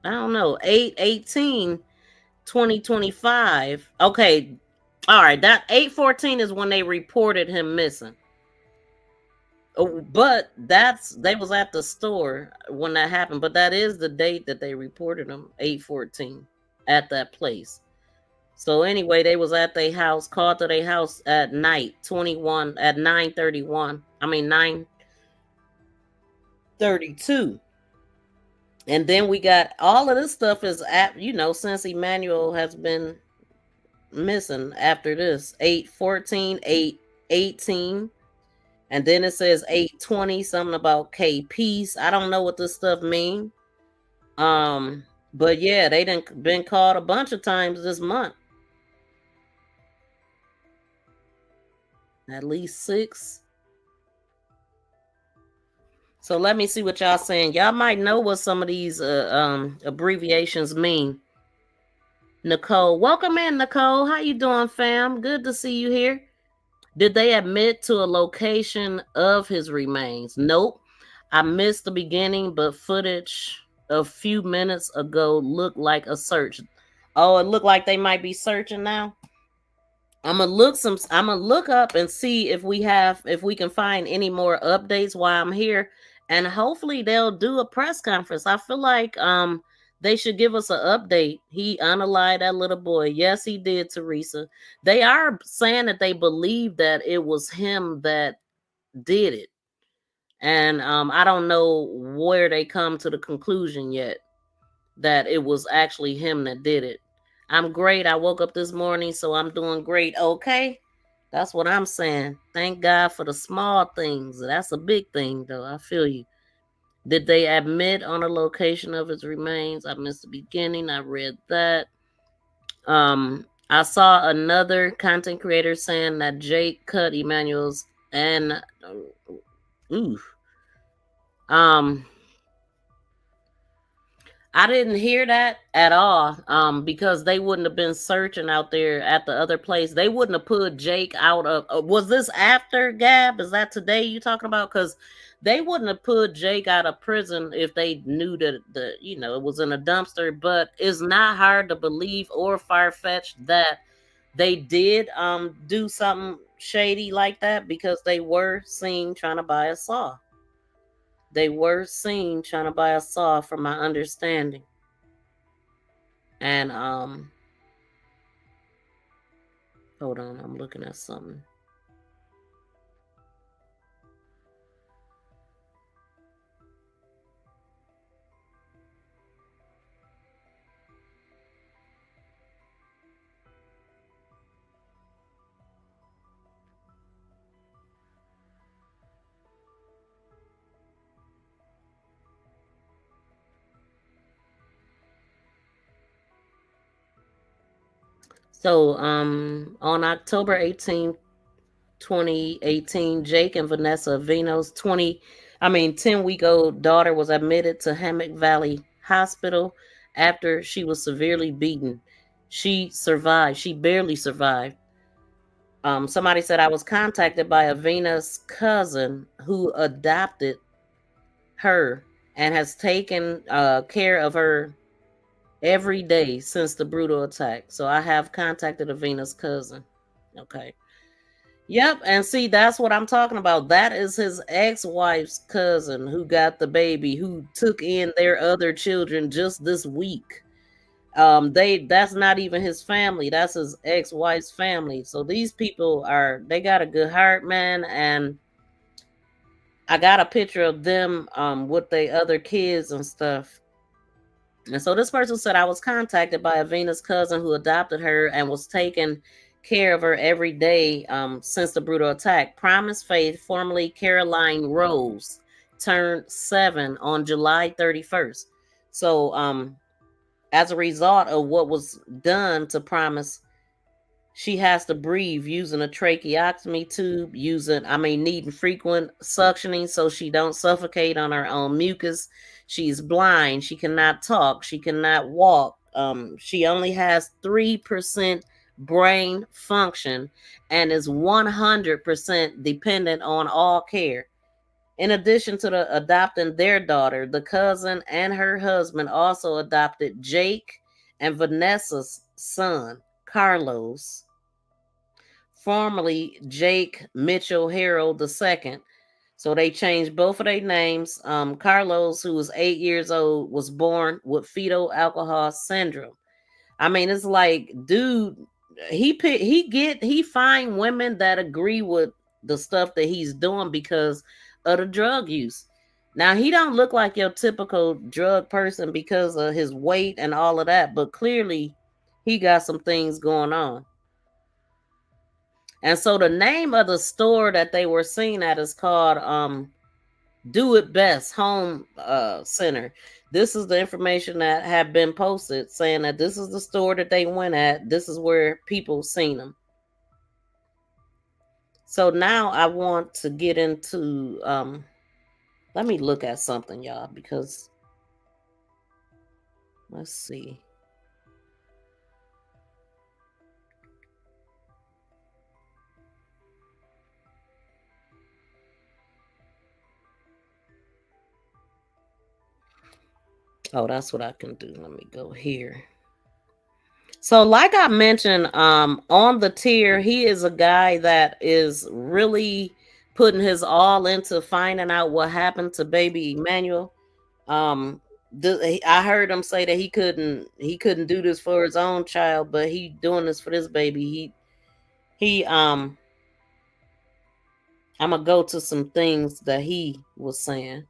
I don't know. 8/18/2025. Okay. All right, that 8/14 is when they reported him missing. Oh, but they was at the store when that happened, but that is the date that they reported him, 8/14, at that place. So anyway, they was at their house, called to their house at night, 21 at 9:31. I mean 9:32. And then we got all of this stuff is at, since Emmanuel has been missing after this. 8/14, 8/18. And then it says 8/20, something about K Peace. I don't know what this stuff mean. But yeah, they done been called a bunch of times this month. At least 6. So let me see what y'all saying. Y'all might know what some of these abbreviations mean. Nicole, welcome in, Nicole. How you doing, fam? Good to see you here. Did they admit to a location of his remains? Nope. I missed the beginning, but footage a few minutes ago looked like a search. Oh, it looked like they might be searching now. I'm gonna look up and see if we can find any more updates while I'm here, and hopefully they'll do a press conference. I feel like they should give us an update. He unalived that little boy. Yes, he did, Teresa. They are saying that they believe that it was him that did it, and I don't know where they come to the conclusion yet that it was actually him that did it. I'm great. I woke up this morning, so I'm doing great. Okay. That's what I'm saying. Thank God for the small things. That's a big thing, though. I feel you. Did they admit on the location of his remains? I missed the beginning. I read that. I saw another content creator saying that Jake cut Emmanuel's and ooh. I didn't hear that at all. Because they wouldn't have been searching out there at the other place. They wouldn't have put Jake out of. Was this after Gab? Is that today you talking about? Because they wouldn't have put Jake out of prison if they knew that it was in a dumpster. But it's not hard to believe or far-fetched that they did do something shady like that, because they were seen trying to buy a saw. They were seen trying to buy a saw, from my understanding. And hold on, I'm looking at something. So on October 18th, 2018, Jake and Vanessa Vino's 10-week-old daughter was admitted to Hammock Valley Hospital after she was severely beaten. She survived. She barely survived. Somebody said, I was contacted by Avina's cousin who adopted her and has taken care of her every day since the brutal attack. So I have contacted Avina's cousin. Okay. Yep. And see, that's what I'm talking about. That is his ex-wife's cousin who got the baby, who took in their other children just this week. That's not even his family. That's his ex-wife's family. So these people they got a good heart, man. And I got a picture of them with their other kids and stuff. And so this person said, I was contacted by Avina's cousin who adopted her and was taking care of her every day since the brutal attack. Promise Faith, formerly Caroline Rose, turned 7 on July 31st. So as a result of what was done to Promise, she has to breathe using a tracheotomy tube, needing frequent suctioning so she don't suffocate on her own mucus. She's blind. She cannot talk. She cannot walk. She only has 3% brain function and is 100% dependent on all care. In addition to adopting their daughter, the cousin and her husband also adopted Jake and Vanessa's son, Carlos, formerly Jake Mitchell Harold II. So they changed both of their names. Carlos, who was 8 years old, was born with fetal alcohol syndrome. It's like, dude, he find women that agree with the stuff that he's doing because of the drug use. Now, he don't look like your typical drug person because of his weight and all of that, but clearly he got some things going on. And so the name of the store that they were seen at is called Do It Best Home Center. This is the information that had been posted saying that this is the store that they went at. This is where people seen them. So now I want to get into let me look at something, y'all, because let's see. Oh, that's what I can do. Let me go here. So like I mentioned, on the tier, he is a guy that is really putting his all into finding out what happened to baby Emmanuel. I heard him say that he couldn't do this for his own child, but he doing this for this baby. I'm gonna go to some things that he was saying.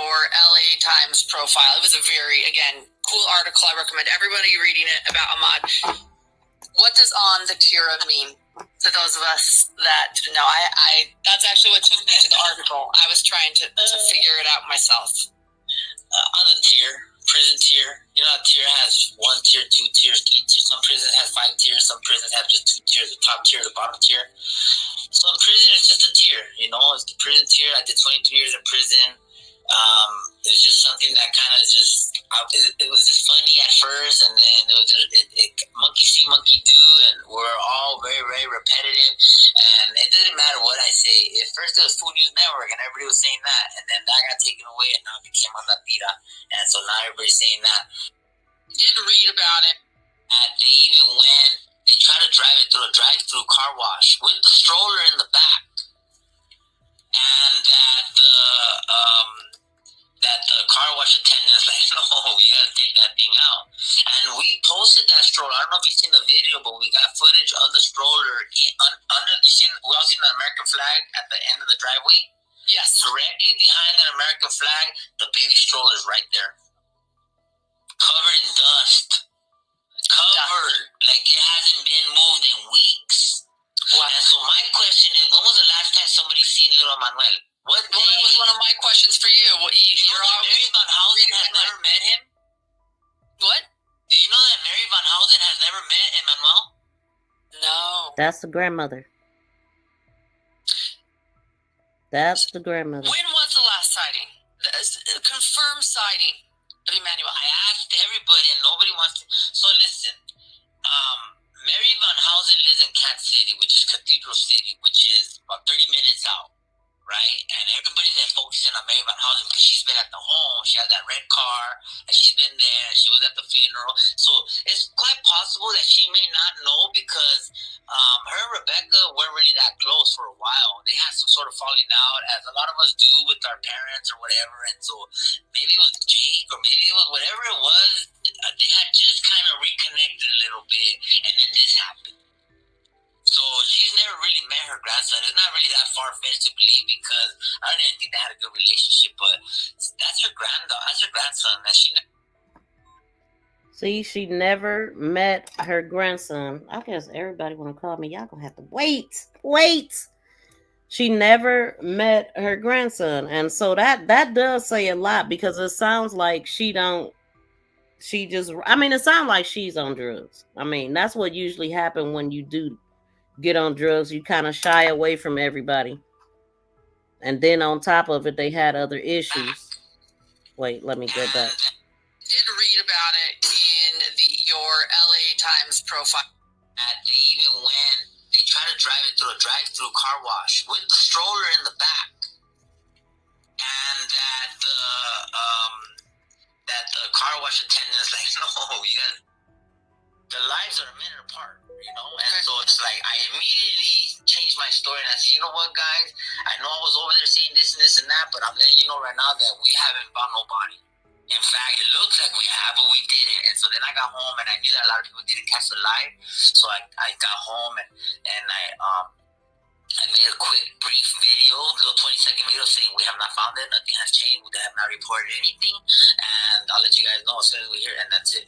your LA Times profile. It was a very, again, cool article. I recommend everybody reading it about Ahmaud. What does on the tira mean to those of us that didn't know? I that's actually what took me to the article. I was trying to figure it out myself. On the tier, prison tier, you know, a tier has 1 tier, 2 tiers, 3 tiers. Some prisons have 5 tiers, some prisons have just 2 tiers, the top tier, the bottom tier. So in prison, it's just a tier, you know, it's the prison tier. I did 22 years in prison. It was just something that kind of just, it was just funny at first, and then it was just, monkey see, monkey do, and we're all very, very repetitive, and it didn't matter what I say. At first it was Food News Network, and everybody was saying that, and then that got taken away, and now it became on La Tira, and so now everybody's saying that. I did read about it. They even went, they tried to drive it through a drive-through car wash with the stroller in the back, and that the car wash attendant is like, no, you gotta take that thing out. And we posted that stroller. I don't know if you've seen the video, but we got footage of the stroller under. We all seen the American flag at the end of the driveway. Yes. Directly behind that American flag, the baby stroller is right there, covered in dust. Covered, like it hasn't been moved in weeks. Wow. And so my question is, when was the last time somebody seen little Emmanuel? Well, that was one of my questions for you. Do you know that Mary Van Housen has never met him? What? Do you know that Mary Van Housen has never met Emmanuel? No. That's the grandmother. That's the grandmother. When was the last sighting? The confirmed sighting of Emmanuel. I asked everybody, and nobody wants to. So listen, Mary Van Housen lives in Cat City, which is Cathedral City, which is about 30 minutes out, right? And everybody's there focusing on Mary Van Housen because she's been at the home. She has that red car, and she's been there. She was at the funeral. So it's quite possible that she may not know because her and Rebecca weren't really that close for a while. They had some sort of falling out, as a lot of us do with our parents or whatever. And so maybe it was Jake, or maybe it was whatever it was. They had just kind of reconnected a little bit, and then this happened. So she's never really met her grandson. It's not really that far-fetched to believe because I don't even think they had a good relationship. But that's her grandson. That she. See, she never met her grandson. I guess everybody want to call me. Y'all gonna have to wait. She never met her grandson, and so that does say a lot because it sounds like it sounds like she's on drugs. I mean, that's what usually happens when you do get on drugs. You kind of shy away from everybody, and then on top of it, they had other issues. Wait, let me go back. I did read about it in your LA Times profile. They even went, they tried to drive it through a drive-through car wash with the stroller in the back, and that the car wash attendant is like, no, you got. The lives are a minute apart, you know, and so it's like I immediately changed my story and I said, you know what, guys, I know I was over there saying this and that, but I'm letting you know right now that we haven't found nobody. In fact, it looks like we have, but we didn't. And so then I got home and I knew that a lot of people didn't catch the live, so I got home and I made a quick, brief video, little 20-second video saying we have not found it, nothing has changed, we have not reported anything, and I'll let you guys know as soon as we hear it, and that's it.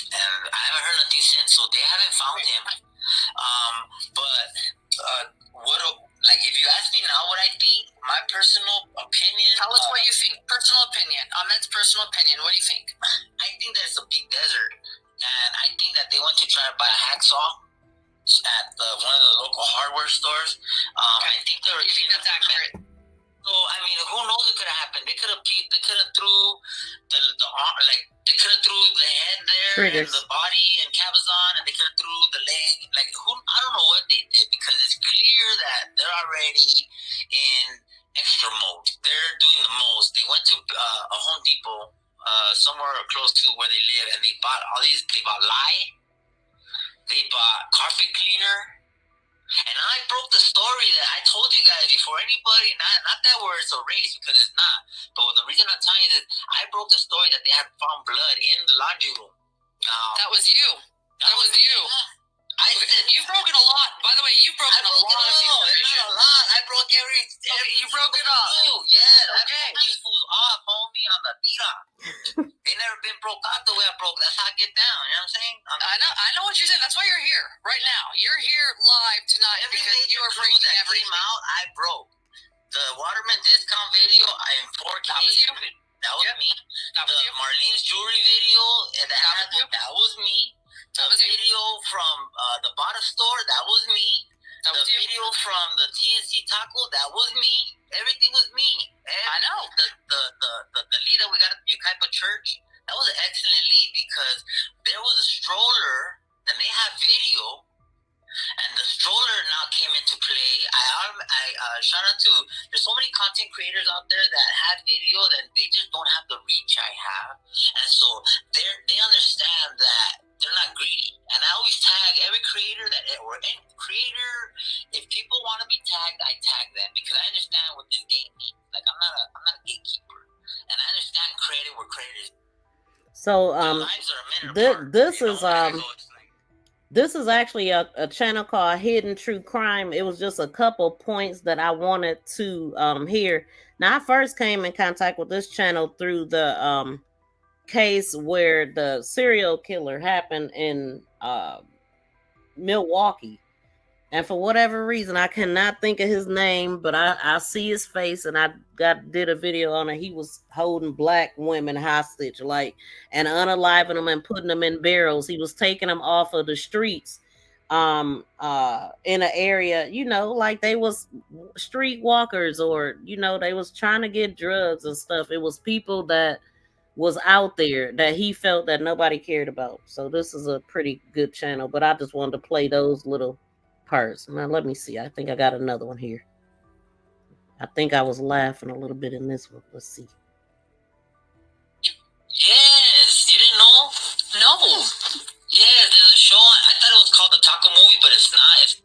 And I haven't heard nothing since, so they haven't found him. Like, if you ask me now what I think, my personal opinion. Tell us what you think. Personal opinion. Ahmed's personal opinion. What do you think? I think that it's a big desert, and I think that they went to try to buy a hacksaw at one of the local hardware stores. Okay. I think they're. You think that's accurate? So I mean, who knows what could have happened? They could have threw the arm, like they could have threw the head there Triggers. and the body and cabazon, and they could have threw the leg. Like I don't know what they did because it's clear that they're already in extra mode. They're doing the most. They went to a Home Depot somewhere close to where they live, and they bought all these. They bought lye. They bought carpet cleaner. And I broke the story that I told you guys before anybody, not that word it's a race, because it's not. But the reason I'm telling you is I broke the story that they had found blood in the laundry room. That was you. That was you. I said you've broken a lot. By the way, you've broken a lot of information. It's not a lot. I broke every you broke it all. Yeah, okay. I broke these fools the tira. They never been broke out the way I broke. That's how I get down. You know what I'm saying? I know what you're saying. That's why you're here right now. You're here live tonight because you are breaking that everything. came out, I broke. The Waterman discount video in 4K. That was you. That was me. That was the you. Marlene's jewelry video. That was me. The video from the Bada store. That was me. The video from the TNC taco. That was me. Everything was me. I know. The lead that we got at the Yucaipa Church. That was an excellent lead because there was a stroller and they had video. And the stroller now came into play. I shout out to, there's so many content creators out there that have video that they just don't have the reach I have. And so they understand that they're not greedy. And I always tag every creator or any creator, if people want to be tagged, I tag them because I understand what this game means. Like I'm not a gatekeeper. And I understand credit where credit is. So this is actually a channel called Hidden True Crime. It was just a couple points that I wanted to hear. Now, I first came in contact with this channel through the case where the serial killer happened in Milwaukee. And for whatever reason, I cannot think of his name, but I see his face, and I did a video on it. He was holding black women hostage, and unaliving them and putting them in barrels. He was taking them off of the streets, in an area, like they was street walkers, or they was trying to get drugs and stuff. It was people that was out there that he felt that nobody cared about. So this is a pretty good channel, but I just wanted to play those little parts. Now let me see. I think I got another one here. I think I was laughing a little bit in this one. Let's see. Yes, you didn't know? No. Yeah, there's a show. I thought it was called the Taco Movie, but it's not.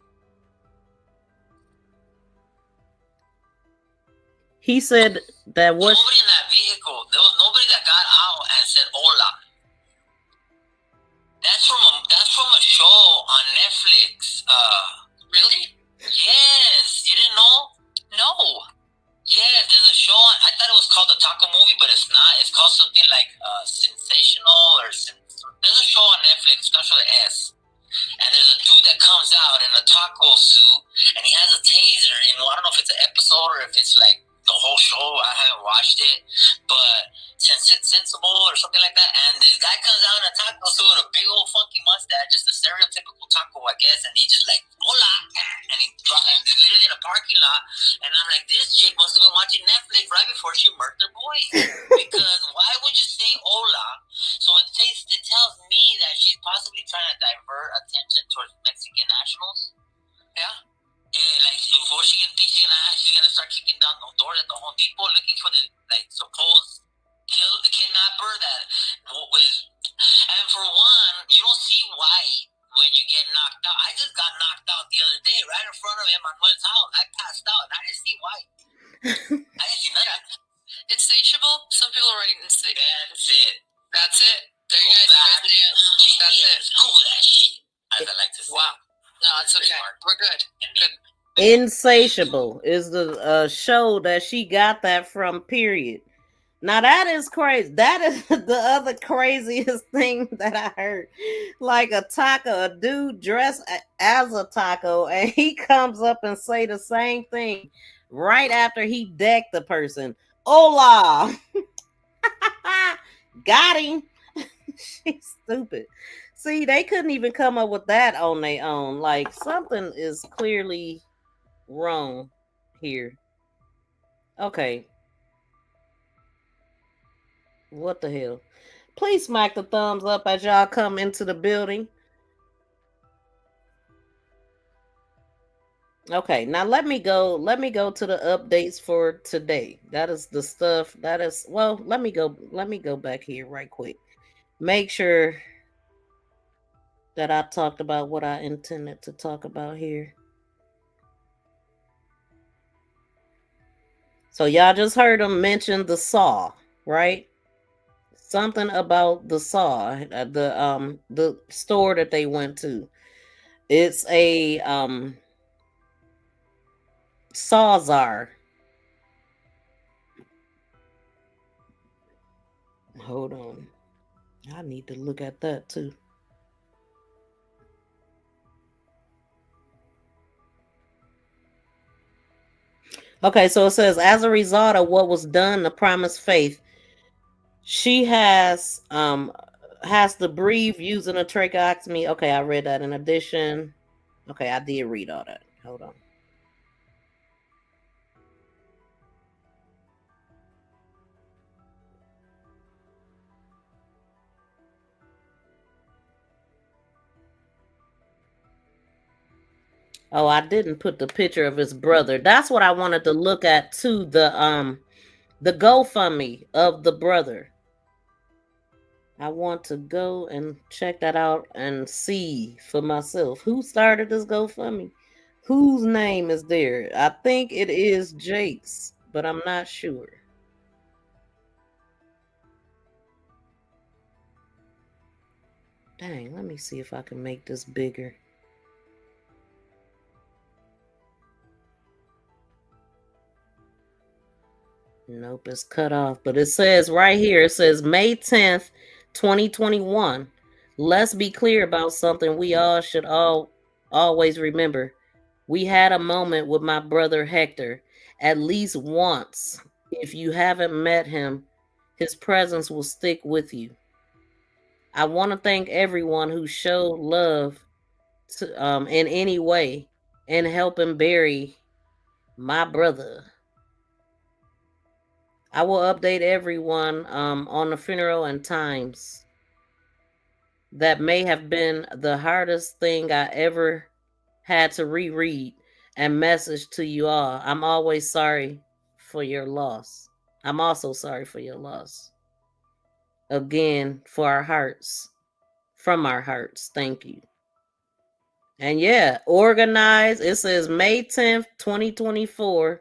He said that was nobody in that vehicle. There was nobody that got out and said hola. That's from a show on Netflix. Really? Yes. You didn't know? No. Yeah, there's a show. I thought it was called the Taco Movie, but it's not. It's called something like Sensational there's a show on Netflix, special S. And there's a dude that comes out in a taco suit, and he has a taser. And I don't know if it's an episode or if it's like the whole show. I haven't watched it, but Sensible or something like that. And this guy comes out in a taco suit with a big old funky mustache, just a stereotypical taco, I guess. And he just like hola, and he's literally in a parking lot. And I'm like, this chick must have been watching Netflix right before she murdered her boys. Because why would you say hola? So it tells me that she's possibly trying to divert attention towards Mexican nationals. Yeah. Like before she gets she's gonna start kicking down the doors at the Home Depot looking for the supposed kidnapper that was. And for one, you don't see white when you get knocked out. I just got knocked out the other day right in front of Emmanuel's house. I passed out and I didn't see white. I didn't see nothing. Insatiable. Some people are writing insatiable. That's it. That's it. There you guys. That's it. Cool that shit. As I like to say. Wow. No, it's okay. We're good. Good. Insatiable is the show that she got that from, period. Now that is crazy. That is the other craziest thing that I heard. Like a dude dressed as a taco, and he comes up and say the same thing right after he decked the person. Hola. Got him. She's stupid. See, they couldn't even come up with that on their own. Like, something is clearly wrong here. Okay. What the hell? Please smack the thumbs up as y'all come into the building. Okay, now let me go to the updates for today. That is the stuff that is, well, let me go back here right quick. Make sure that I talked about what I intended to talk about here. So y'all just heard him mention the saw, right? Something about the saw, the store that they went to. It's a Sawzar. Hold on. I need to look at that too. Okay, so it says, as a result of what was done to promise faith, she has to breathe using a tracheotomy. Okay, I read that. In addition, okay, I did read all that. Hold on. Oh, I didn't put the picture of his brother. That's what I wanted to look at too. The GoFundMe of the brother. I want to go and check that out and see for myself who started this GoFundMe. Whose name is there? I think it is Jake's, but I'm not sure. Dang, let me see if I can make this bigger. Nope, it's cut off. But it says right here, it says May 10th, 2021. Let's be clear about something we all should always remember. We had a moment with my brother Hector, at least once. If you haven't met him, his presence will stick with you. I want to thank everyone who showed love in any way and helping bury my brother. I will update everyone on the funeral and times. That may have been the hardest thing I ever had to reread and message to you all. I'm always sorry for your loss. I'm also sorry for your loss. Again, for our hearts, from our hearts, thank you. And yeah, organized. It says May 10th, 2021,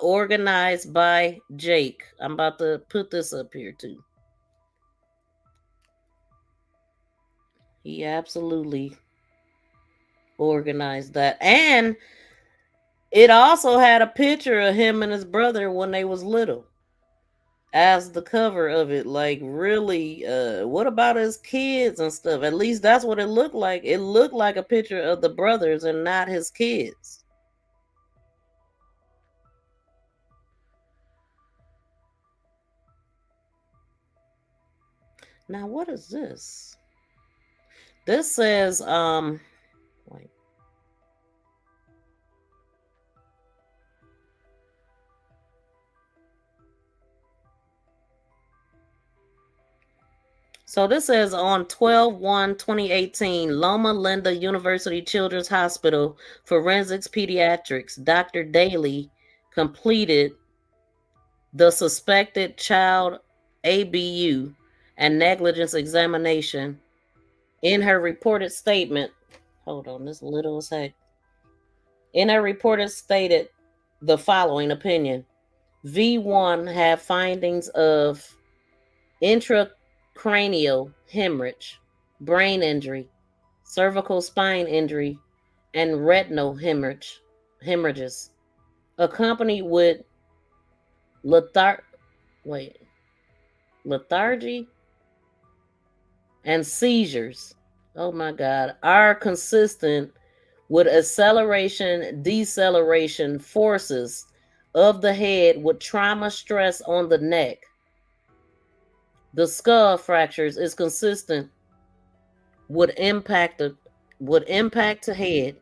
organized by Jake. I'm about to put this up here too. He absolutely organized that. And it also had a picture of him and his brother when they was little as the cover of it. Like, really, what about his kids and stuff? At least that's what it looked like. It looked like a picture of the brothers and not his kids. Now, what is this? This says, wait. So this says on 12/1/2018, Loma Linda University Children's Hospital Forensics Pediatrics, Dr. Daly completed the suspected child ABU and negligence examination. In her reported statement, hold on, this little as heck. In her reported stated the following opinion. V1 had findings of intracranial hemorrhage, brain injury, cervical spine injury, and retinal hemorrhages, accompanied with lethargy and seizures. Oh my God, are consistent with acceleration, deceleration forces of the head with trauma stress on the neck. The skull fractures is consistent with impact to head.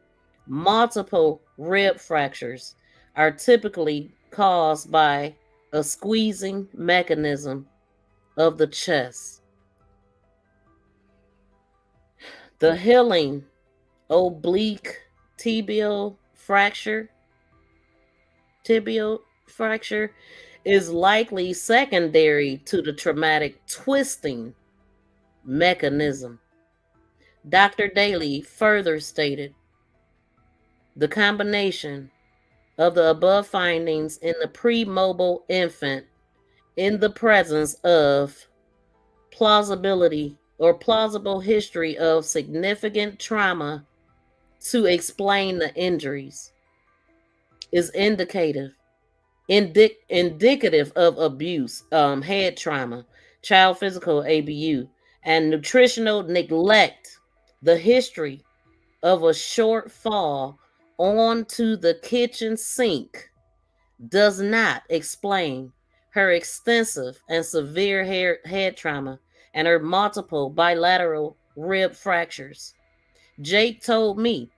Multiple rib fractures are typically caused by a squeezing mechanism of the chest. The healing oblique tibial fracture is likely secondary to the traumatic twisting mechanism. Dr. Daly further stated the combination of the above findings in the pre-mobile infant in the presence of plausible history of significant trauma to explain the injuries is indicative indicative of abuse, head trauma, child physical ABU, and nutritional neglect. The history of a short fall onto the kitchen sink does not explain her extensive and severe head trauma and her multiple bilateral rib fractures. Jake told me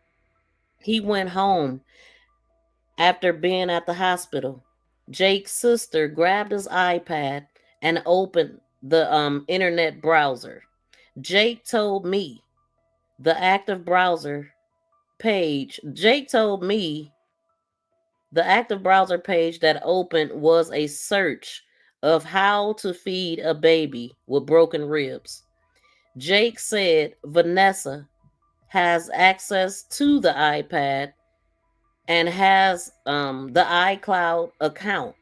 he went home after being at the hospital. Jake's sister grabbed his iPad and opened the internet browser. Jake told me the active browser page. Jake told me the active browser page that opened was a search of how to feed a baby with broken ribs. Jake said Vanessa has access to the iPad and has the iCloud account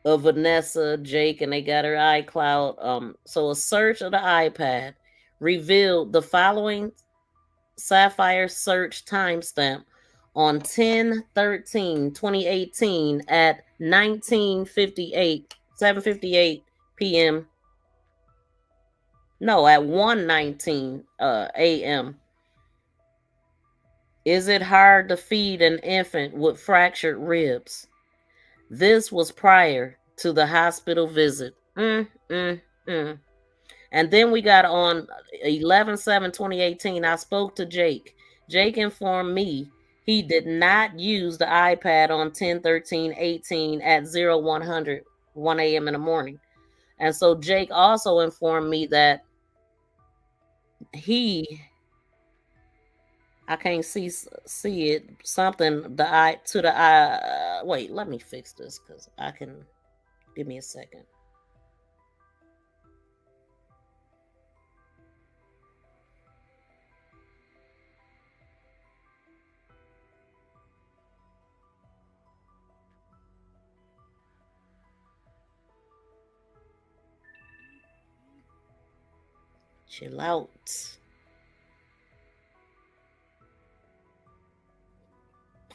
of Vanessa, Jake, and they got her iCloud. So a search of the iPad revealed the following Sapphire search timestamp on 10/13/2018 at 7:58 p.m. No, at 1:19 a.m. Is it hard to feed an infant with fractured ribs? This was prior to the hospital visit. And then we got on 11/7/2018. I spoke to Jake. Jake informed me he did not use the iPad on 10/13/18 at 0100 1 a.m. in the morning. And so Jake also informed me that I can't see it, something wait, let me fix this because I can, give me a second. Chill out.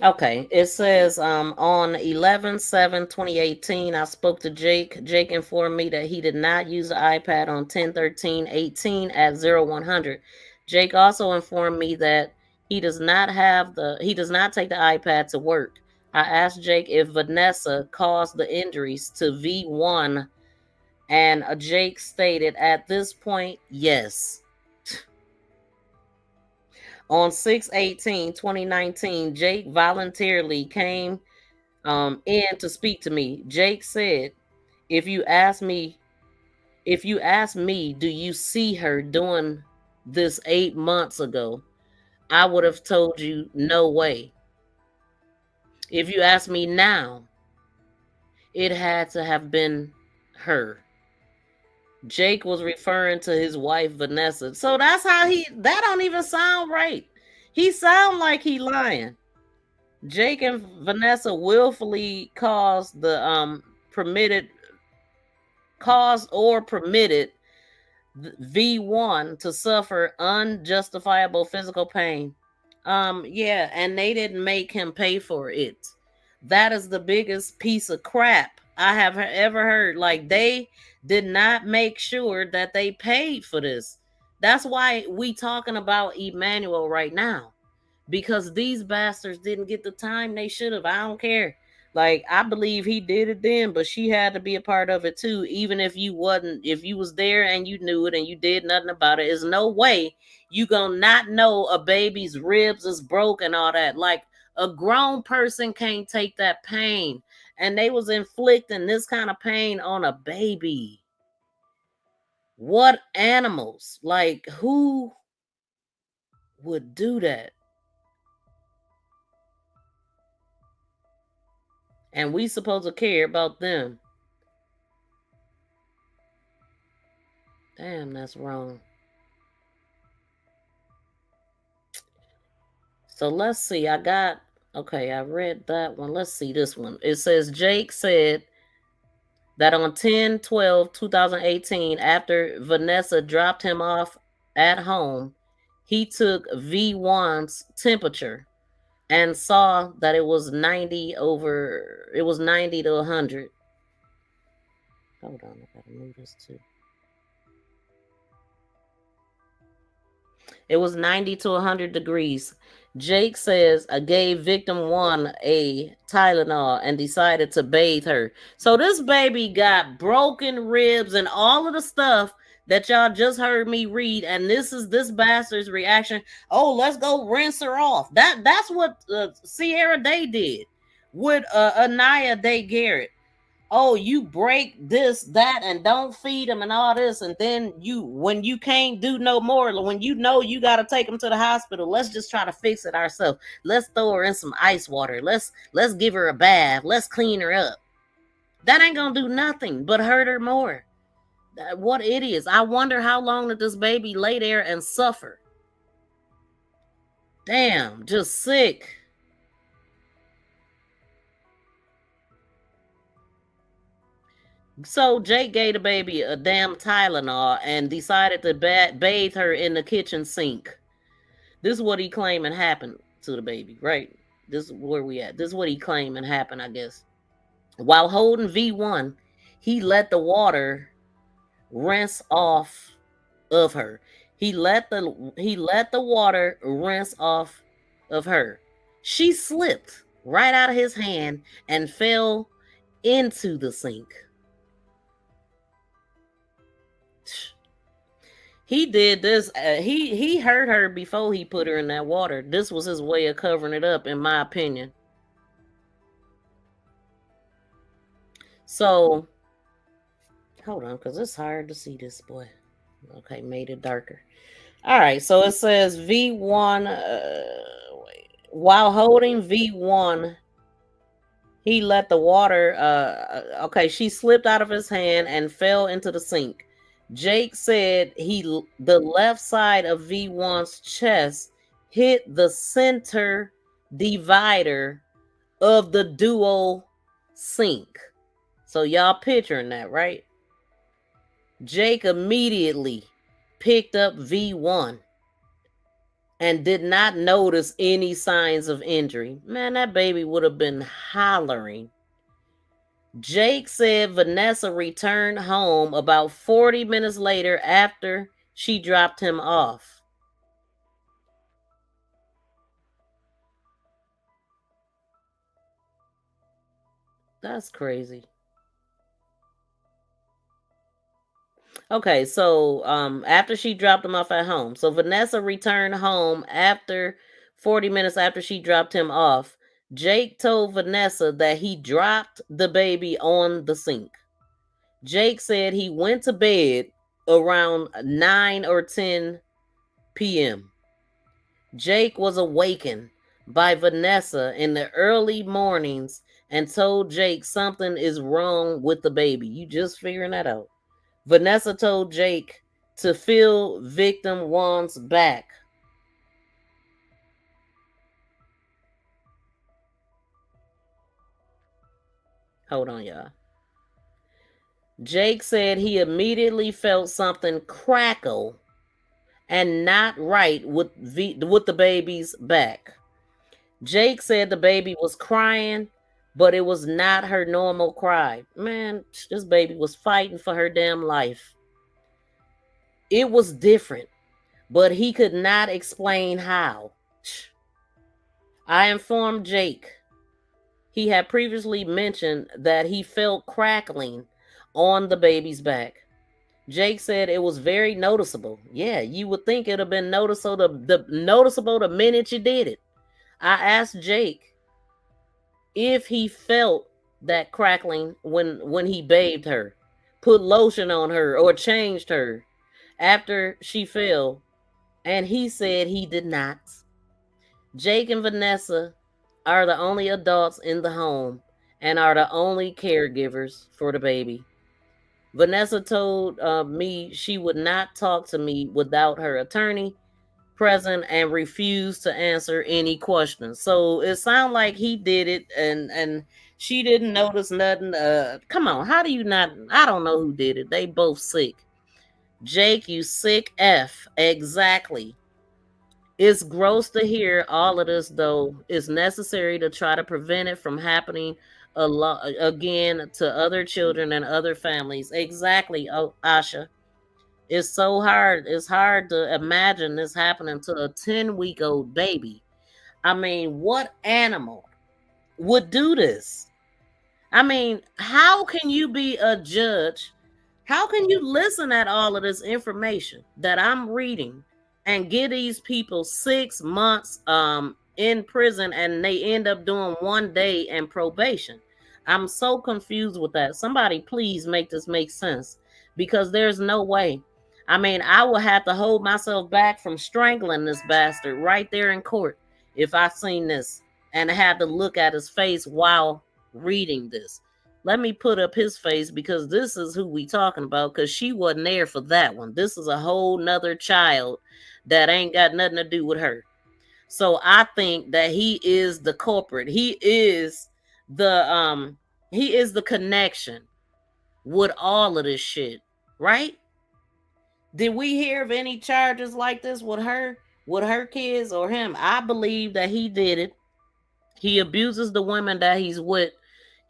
Okay, it says on 11/7/2018, I spoke to Jake. Jake informed me that he did not use the iPad on 10/13/18 at 0100. Jake also informed me that he does not take the iPad to work. I asked Jake if Vanessa caused the injuries to V1, and Jake stated at this point, yes. On 6/18/2019, Jake voluntarily came in to speak to me. Jake said, if you ask me, do you see her doing this 8 months ago? I would have told you no way. If you ask me now, it had to have been her. Jake was referring to his wife Vanessa. So that's how that don't even sound right. He sound like he lying. Jake and Vanessa willfully caused the permitted V1 to suffer unjustifiable physical pain. Yeah, and they didn't make him pay for it. That is the biggest piece of crap I have ever heard. Like, they did not make sure that they paid for this. That's why we talking about Emmanuel right now. Because these bastards didn't get the time they should have. I don't care. Like, I believe he did it then, but she had to be a part of it too. Even if you was there and you knew it and you did nothing about it, there's no way you gonna not know a baby's ribs is broken, all that. Like, a grown person can't take that pain. And they was inflicting this kind of pain on a baby. What animals? Like, who would do that? And we supposed to care about them. Damn, that's wrong. So let's see. I read that one. Let's see this one. It says Jake said that on 10/12/2018, after Vanessa dropped him off at home, he took V1's temperature and saw that it was 90 to 100. Hold on, I gotta move this too. It was 90 to 100 degrees. Jake says I gave victim 1 a Tylenol and decided to bathe her. So this baby got broken ribs and all of the stuff that y'all just heard me read, and this is this bastard's reaction. Oh, let's go rinse her off. That's what Sierra Day did with Anaya Day Garrett. Oh, you break this, that, and don't feed them and all this, and then when you can't do no more, when you know you got to take them to the hospital, let's just try to fix it ourselves. Let's throw her in some ice water. Let's give her a bath. Let's clean her up. That ain't gonna do nothing but hurt her more. What idiots. I wonder how long did this baby lay there and suffer. Damn, just sick. So Jake gave the baby a damn Tylenol and decided to bathe her in the kitchen sink. This is what he claiming happened to the baby, right? This is where we at. This is what he claiming happened, I guess. While holding V1, he let the water rinse off of her. He let the water rinse off of her. She slipped right out of his hand and fell into the sink. He did this. He hurt her before he put her in that water. This was his way of covering it up, in my opinion. So, hold on, because it's hard to see this, boy. Okay, made it darker. All right, so it says V1. While holding V1, he let the water. Okay, she slipped out of his hand and fell into the sink. Jake said the left side of V1's chest hit the center divider of the dual sink. So y'all picturing that, right? Jake immediately picked up V1 and did not notice any signs of injury. Man, that baby would have been hollering. Jake said Vanessa returned home about 40 minutes later after she dropped him off. That's crazy. Okay, so after she dropped him off at home. So Vanessa returned home after 40 minutes after she dropped him off. Jake told Vanessa that he dropped the baby on the sink. Jake said he went to bed around 9 or 10 p.m. Jake was awakened by Vanessa in the early mornings and told Jake something is wrong with the baby. You just figuring that out. Vanessa told Jake to feel victim one's back. Hold on, y'all. Jake said he immediately felt something crackle and not right with the baby's back. Jake said the baby was crying, but it was not her normal cry. Man, this baby was fighting for her damn life. It was different, but he could not explain how. I informed Jake. He had previously mentioned that he felt crackling on the baby's back. Jake said it was very noticeable. Yeah, you would think it would have been noticeable the minute you did it. I asked Jake if he felt that crackling when he bathed her, put lotion on her, or changed her after she fell, and he said he did not. Jake and Vanessa are the only adults in the home and are the only caregivers for the baby. Vanessa told me she would not talk to me without her attorney present and refused to answer any questions. So it sounded like he did it and she didn't notice nothing. Come on, how do you not? I don't know who did it. They both sick. Jake, you sick F. Exactly. It's gross to hear all of this, though. It's necessary to try to prevent it from happening again to other children and other families. Exactly, oh, Asha. It's so hard. It's hard to imagine this happening to a 10-week-old baby. I mean, what animal would do this? I mean, how can you be a judge? How can you listen at all of this information that I'm reading and give these people 6 months in prison and they end up doing 1 day in probation? I'm so confused with that. Somebody please make this make sense, because there's no way. I mean, I will have to hold myself back from strangling this bastard right there in court if I seen this and had to look at his face while reading this. Let me put up his face, because this is who we talking about, because she wasn't there for that one. This is a whole nother child that ain't got nothing to do with her. So I think that he is the culprit. He is the connection with all of this shit, right? Did we hear of any charges like this with her kids or him? I believe that he did it. He abuses the women that he's with,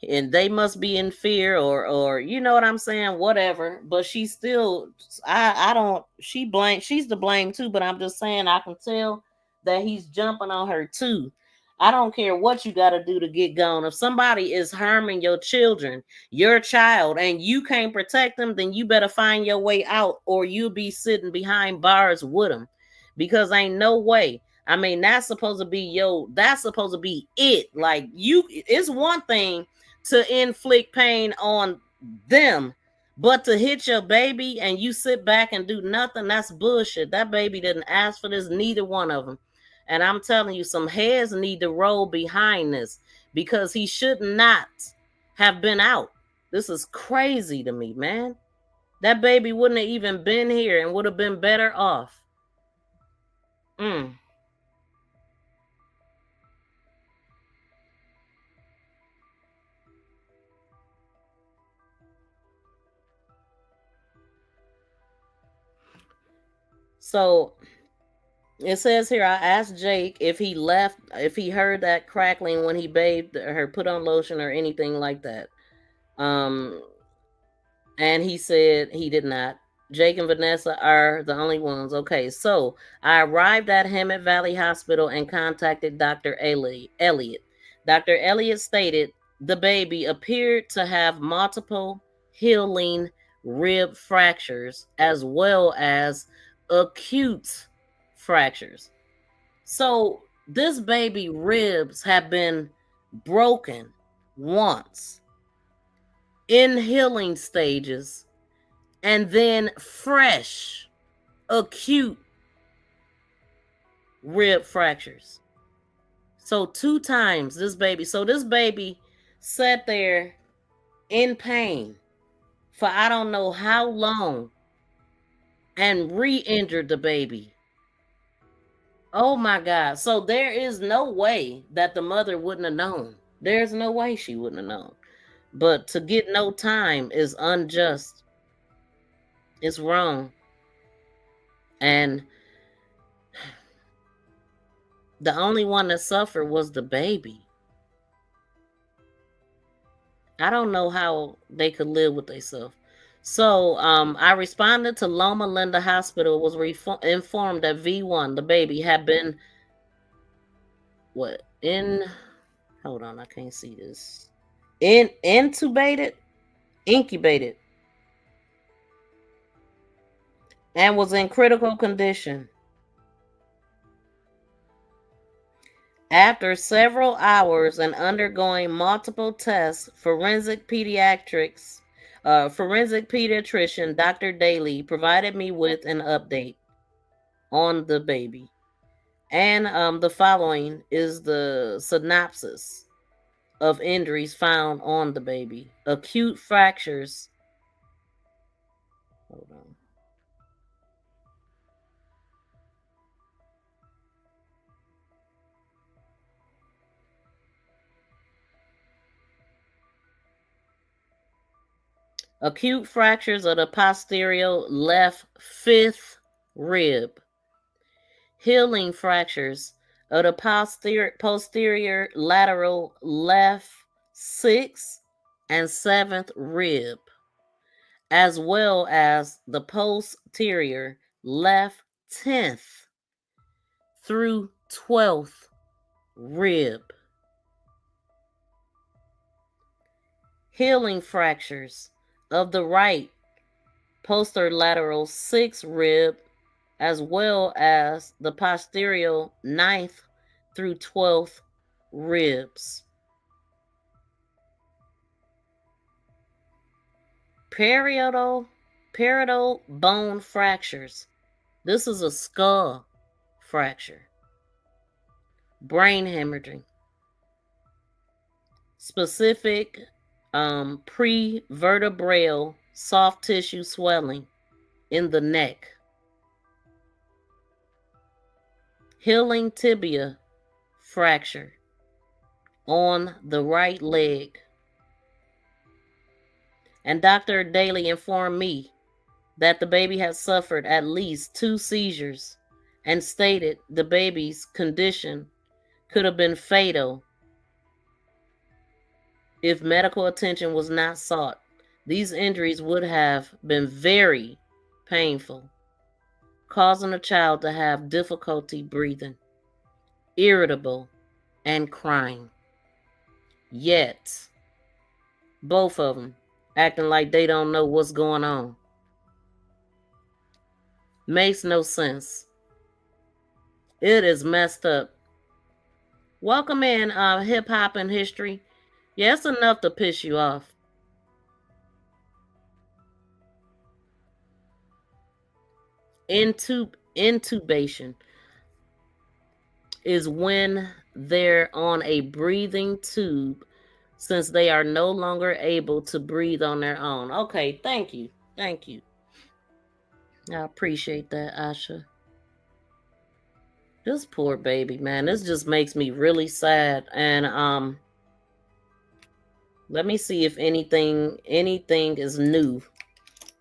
and they must be in fear, or you know what I'm saying, whatever. But she's still, I don't, she's to blame too, but I'm just saying I can tell that he's jumping on her too. I don't care what you got to do to get gone. If somebody is harming your children, your child, and you can't protect them, then you better find your way out, or you'll be sitting behind bars with them, because ain't no way. I mean, that's supposed to be it. Like, it's one thing to inflict pain on them, but to hit your baby and you sit back and do nothing, that's bullshit. That baby didn't ask for this, neither one of them. And I'm telling you, some heads need to roll behind this, because he should not have been out. This is crazy to me, man. That baby wouldn't have even been here and would have been better off. So it says here, I asked Jake if he heard that crackling when he bathed her, put on lotion, or anything like that. And he said he did not. Jake and Vanessa are the only ones. Okay, so I arrived at Hemet Valley Hospital and contacted Dr. Elliott. Dr. Elliott stated the baby appeared to have multiple healing rib fractures as well as acute fractures. So this baby ribs have been broken once, in healing stages, and then fresh acute rib fractures. So 2 times this baby. So this baby sat there in pain for I don't know how long and re-injured the baby. Oh my God. So there is no way that the mother wouldn't have known. There's no way she wouldn't have known. But to get no time is unjust. It's wrong. And the only one that suffered was the baby. I don't know how they could live with themselves. So I responded to Loma Linda Hospital, was informed that V1, the baby, had been hold on, I can't see this. Incubated, and was in critical condition. After several hours and undergoing multiple tests, forensic pediatrician Dr. Daly provided me with an update on the baby. And the following is the synopsis of injuries found on the baby. Acute fractures. Hold on. Acute fractures of the posterior left fifth rib. healing fractures of the posterior lateral left 6th and 7th rib, as well as the posterior left 10th through 12th rib. Healing fractures of the right posterolateral 6th rib, as well as the posterior 9th through 12th ribs. Parietal bone fractures. This is a skull fracture. Brain hemorrhaging. Specific prevertebral soft tissue swelling in the neck. Healing tibia fracture on the right leg. And Dr. Daly informed me that the baby had suffered at least 2 seizures and stated the baby's condition could have been fatal if medical attention was not sought. These injuries would have been very painful, causing the child to have difficulty breathing, irritable, and crying. Yet, both of them acting like they don't know what's going on. Makes no sense. It is messed up. Welcome in, hip hop and history. Yeah, it's enough to piss you off. Intubation is when they're on a breathing tube since they are no longer able to breathe on their own. Okay, thank you. Thank you. I appreciate that, Asha. This poor baby, man. This just makes me really sad. And let me see if anything is new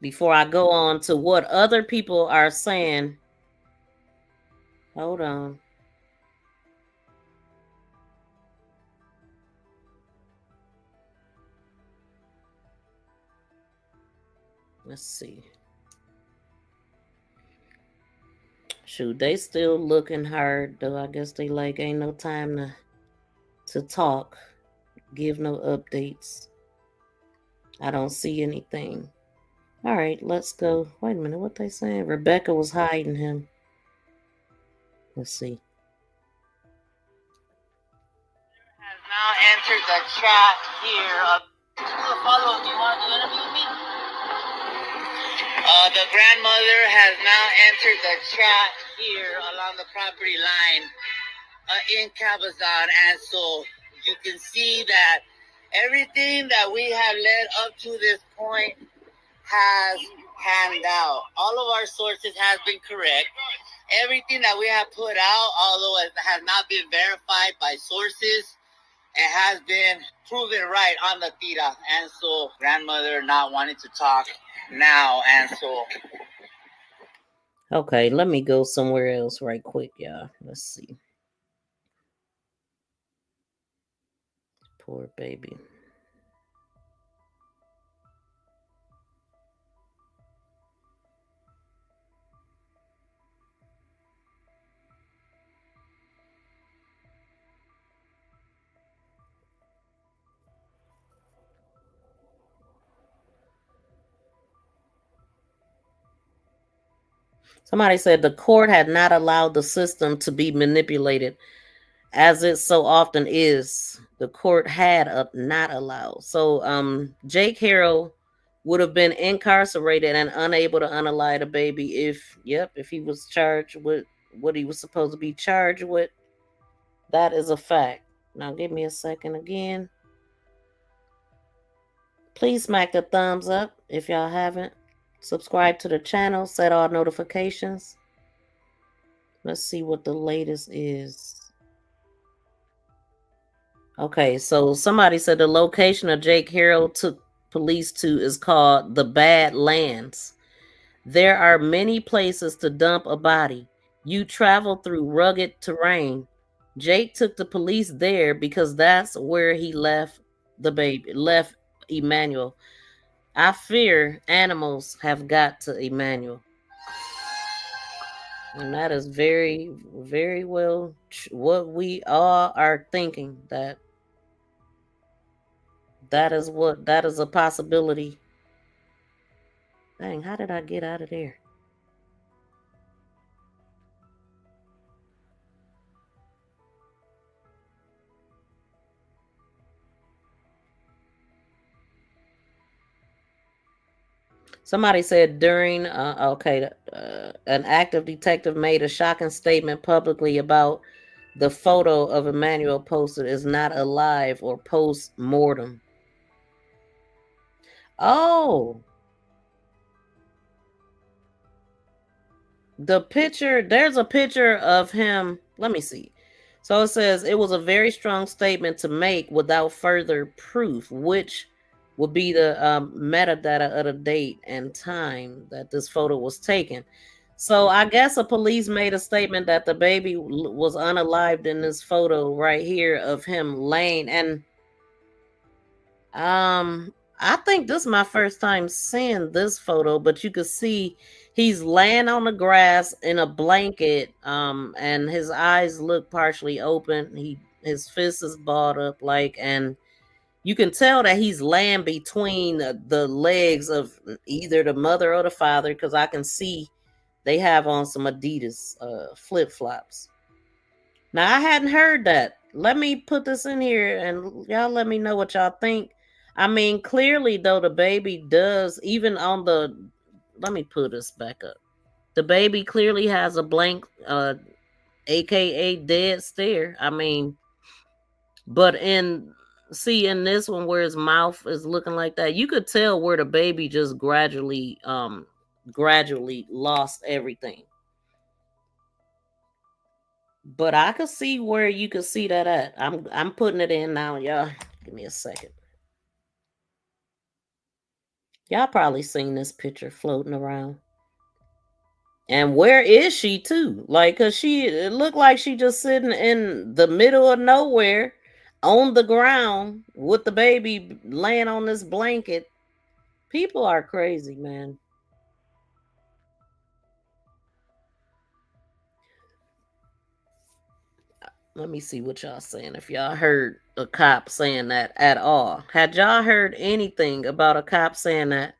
before I go on to what other people are saying. Hold on. Let's see. Shoot, they still looking hard, though. I guess they like ain't no time to talk, give no updates. I don't see anything. All right, let's go. Wait a minute, what they saying? Rebecca was hiding him. Let's see. Has now entered the chat here. Follow, do you want to interview me? The grandmother has now entered the chat here along the property line in Cabazon, and so you can see that everything that we have led up to this point has panned out. All of our sources has been correct. Everything that we have put out, although it has not been verified by sources, it has been proven right on the tira. And so grandmother not wanting to talk now, and so okay, let me go somewhere else right quick, y'all. Let's see. Poor baby. Somebody said the court had not allowed the system to be manipulated, as it so often is. The court had not allowed. So Jake Haro would have been incarcerated and unable to unalive the baby if he was charged with what he was supposed to be charged with. That is a fact. Now give me a second again. Please smack the thumbs up if y'all haven't. Subscribe to the channel, set all notifications. Let's see what the latest is. Okay, so somebody said the location of Jake Haro took police to is called the Badlands. There are many places to dump a body. You travel through rugged terrain. Jake took the police there because that's where he left Emmanuel. I fear animals have got to Emmanuel. And that is very, very well what we all are thinking, that is a possibility. Dang, how did I get out of there? Somebody said during, an active detective made a shocking statement publicly about the photo of Emmanuel posted is not alive or post-mortem. Oh, there's a picture of him. Let me see. So it says it was a very strong statement to make without further proof, which would be the metadata of the date and time that this photo was taken. So I guess a police made a statement that the baby was unalived in this photo right here of him laying. And I think this is my first time seeing this photo, but you could see he's laying on the grass in a blanket, and his eyes look partially open. His fist is balled up, and you can tell that he's laying between the legs of either the mother or the father, because I can see they have on some Adidas flip flops. Now I hadn't heard that. Let me put this in here and y'all let me know what y'all think. I mean, clearly though, the baby does, even on the, let me put this back up. The baby clearly has a blank, aka dead stare. I mean, but in this one where his mouth is looking like that, you could tell where the baby just gradually lost everything. But I could see where you could see that at. I'm putting it in now, y'all. Give me a second. Y'all probably seen this picture floating around. And where is she too? Like, cause it looked like she just sitting in the middle of nowhere on the ground with the baby laying on this blanket. People are crazy, man. Let me see what y'all saying. If y'all heard a cop saying that at all. Had y'all heard anything about a cop saying that?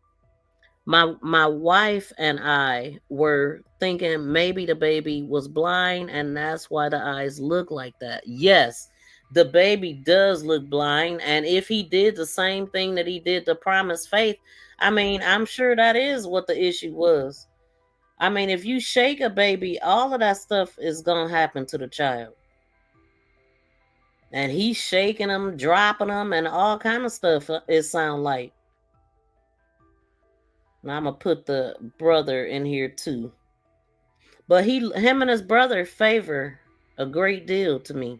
My wife and I were thinking maybe the baby was blind and that's why the eyes look like that. Yes, the baby does look blind, and if he did the same thing that he did to Promise Faith, I mean, I'm sure that is what the issue was. I mean, if you shake a baby, all of that stuff is gonna happen to the child. And he's shaking them, dropping them, and all kind of stuff. It sound like. Now I'm gonna put the brother in here too. But him and his brother favor a great deal to me.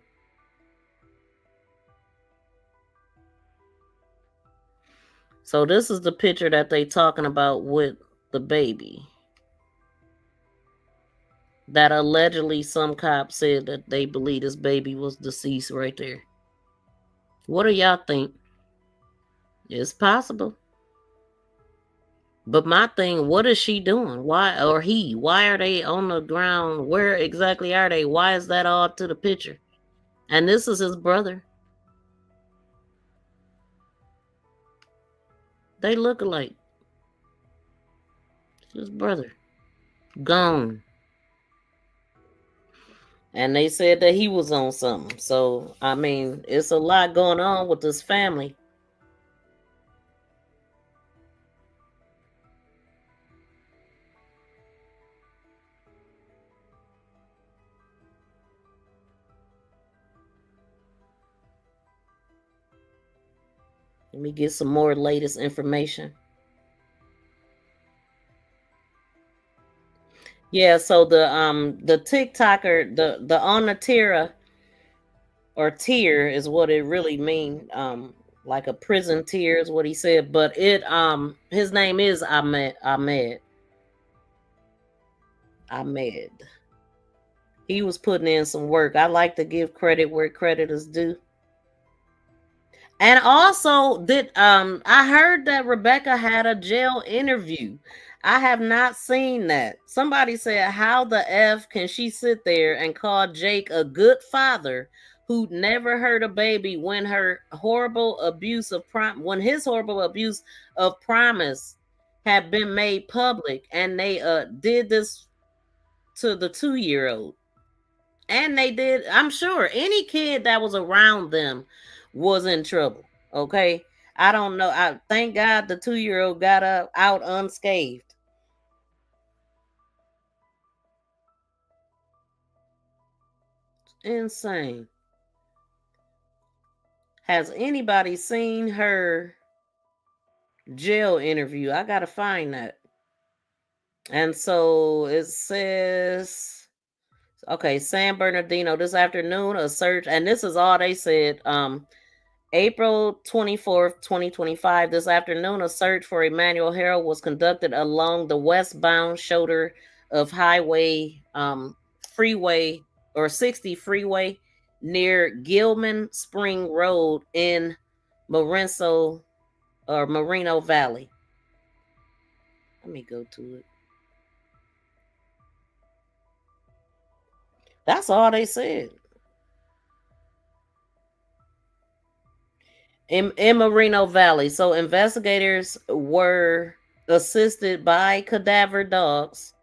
So this is the picture that they talking about with the baby. That allegedly some cop said that they believe this baby was deceased right there. What do y'all think? It's possible. But my thing, what is she doing? Why, or he? Why are they on the ground? Where exactly are they? Why is that all to the picture? And this is his brother. They look alike. It's his brother. Gone. And they said that he was on something. So, I mean, it's a lot going on with this family. Let me get some more latest information. Yeah, so the TikToker, the Onatira or tier is what it really mean. Like a prison tier is what he said. But his name is Ahmed. He was putting in some work. I like to give credit where credit is due. And also, I heard that Rebecca had a jail interview. I have not seen that. Somebody said, "How the f can she sit there and call Jake a good father who never hurt a baby when his horrible abuse of promise had been made public, and they did this to the 2-year-old." And they did, I'm sure any kid that was around them was in trouble. Okay. I don't know. I thank God the 2-year-old got out unscathed. Insane. Has anybody seen her jail interview? I gotta find that. And so it says, okay, San Bernardino this afternoon, a search, and this is all they said. April 24th, 2025, this afternoon, a search for Emmanuel Haro was conducted along the westbound shoulder of Highway Freeway or 60 Freeway near Gilman Spring Road in Moreno Valley. Let me go to it. That's all they said. In Moreno Valley. So investigators were assisted by cadaver dogs.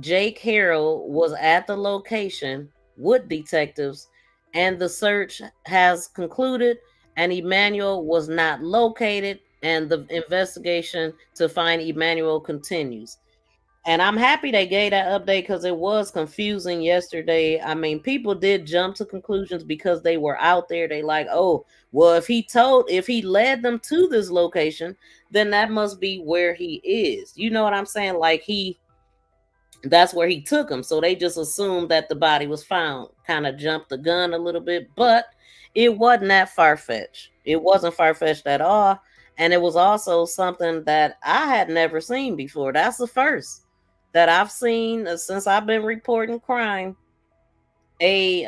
Jake Haro was at the location with detectives, and the search has concluded, and Emmanuel was not located, and the investigation to find Emmanuel continues. And I'm happy they gave that update because it was confusing yesterday. I mean, people did jump to conclusions because they were out there. They like, oh, well, if he led them to this location, then that must be where he is. You know what I'm saying? Like that's where he took him. So they just assumed that the body was found. Kind of jumped the gun a little bit, but it wasn't that far-fetched. It wasn't far-fetched at all. And it was also something that I had never seen before. That's the first that I've seen since I've been reporting crime. A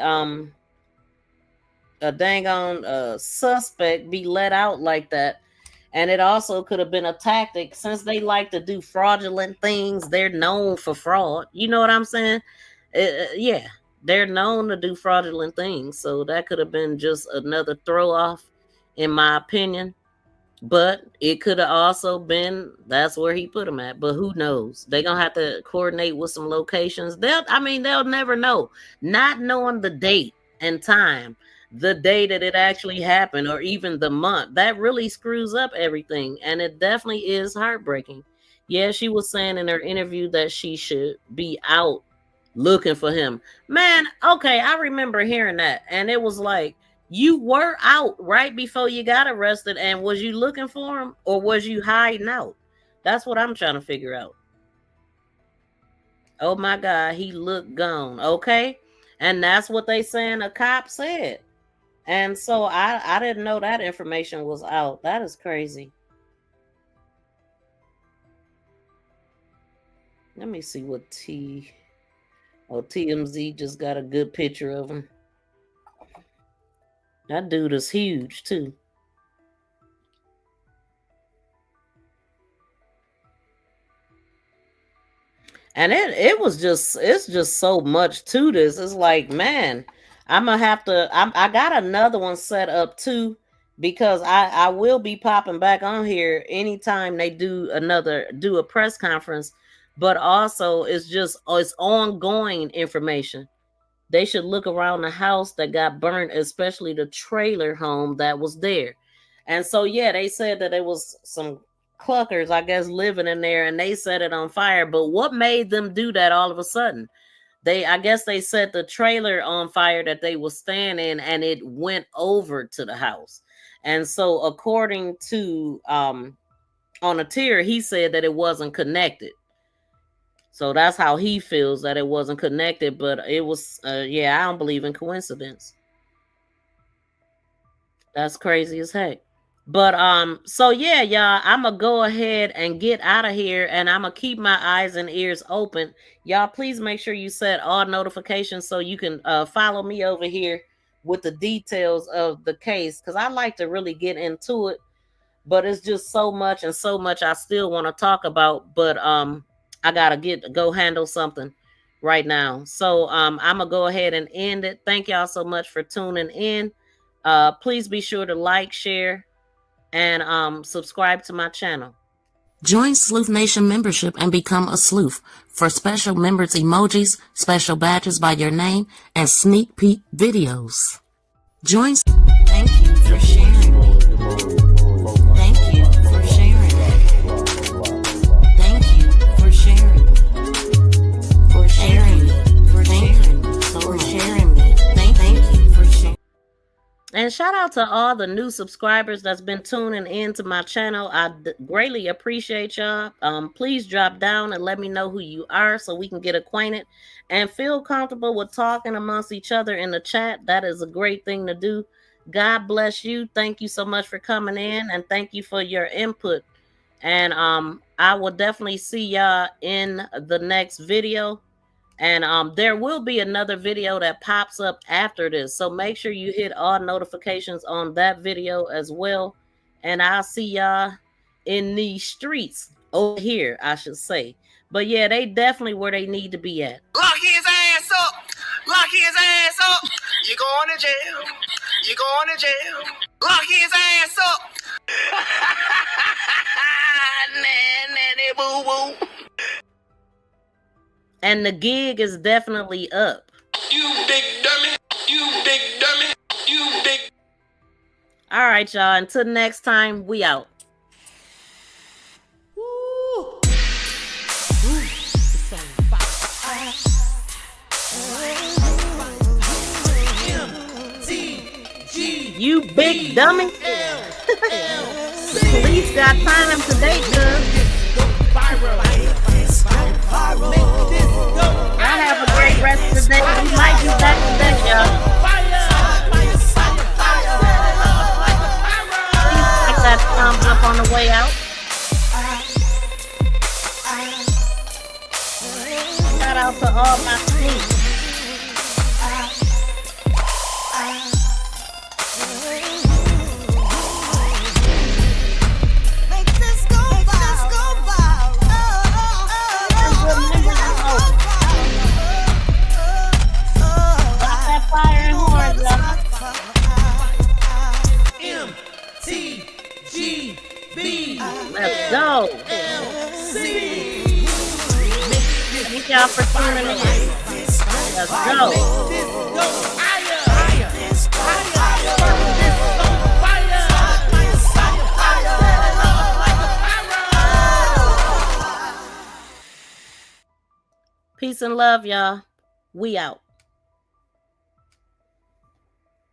dang on suspect be let out like that. And it also could have been a tactic since they like to do fraudulent things. They're known for fraud. You know what I'm saying? Yeah, they're known to do fraudulent things. So that could have been just another throw off, in my opinion. But it could have also been that's where he put them at. But who knows? They're gonna have to coordinate with some locations. They'll never know. Not knowing the date and time, the day that it actually happened, or even the month, that really screws up everything. And it definitely is heartbreaking. Yeah, she was saying in her interview that she should be out looking for him. Man, okay, I remember hearing that. And it was like, you were out right before you got arrested, and was you looking for him or was you hiding out? That's what I'm trying to figure out. Oh my God, he looked gone. Okay. And that's what they saying a cop said. And so I didn't know that information was out. That is crazy. Let me see what TMZ just got a good picture of him. That dude is huge too. And it's just so much to this. It's like, man, I'm gonna have to. I got another one set up too, because I will be popping back on here anytime they do a press conference. But also, it's ongoing information. They should look around the house that got burned, especially the trailer home that was there. And so, yeah, they said that it was some cluckers, I guess, living in there, and they set it on fire. But what made them do that all of a sudden? I guess they set the trailer on fire that they were staying in, and it went over to the house. And so, according to on a tier, he said that it wasn't connected. So that's how he feels, that it wasn't connected, but it was, yeah, I don't believe in coincidence. That's crazy as heck. But so yeah, y'all, I'm gonna go ahead and get out of here, and I'm gonna keep my eyes and ears open. Y'all, please make sure you set all notifications so you can follow me over here with the details of the case, because I like to really get into it, but it's just so much and so much I still want to talk about. But I gotta go handle something right now. So I'm gonna go ahead and end it. Thank y'all so much for tuning in. Please be sure to like, share, and subscribe to my channel. Join Sleuth Nation membership and become a sleuth for special members emojis, special badges by your name, and sneak peek videos. Join. Thank you for sharing me. Thank you for sharing me. Thank you for sharing me. For sharing me. For sharing me. For sharing me. Thank you for sharing. And shout out to all the new subscribers that's been tuning in to my channel. I greatly appreciate y'all. Please drop down and let me know who you are so we can get acquainted and feel comfortable with talking amongst each other in the chat. That is a great thing to do. God bless you. Thank you so much for coming in, and thank you for your input. And I will definitely see y'all in the next video. And there will be another video that pops up after this, so make sure you hit all notifications on that video as well. And I'll see y'all in the streets over here, I should say. But yeah, they definitely where they need to be at. Lock his ass up. Lock his ass up. You going to jail. You going to jail. Lock his ass up. Nanny boo boo. And the gig is definitely up. You big dummy. You big dummy. You big. All right, y'all. Until next time, we out. You big dummy. The police got time today, cuz. Y'all have a great rest of the day. We might be back today, y'all. Please click that thumbs up on the way out. Shout out to all my sneaks. Let's go. Thank y'all for tuning in. Let's go. Peace and love, y'all. We out.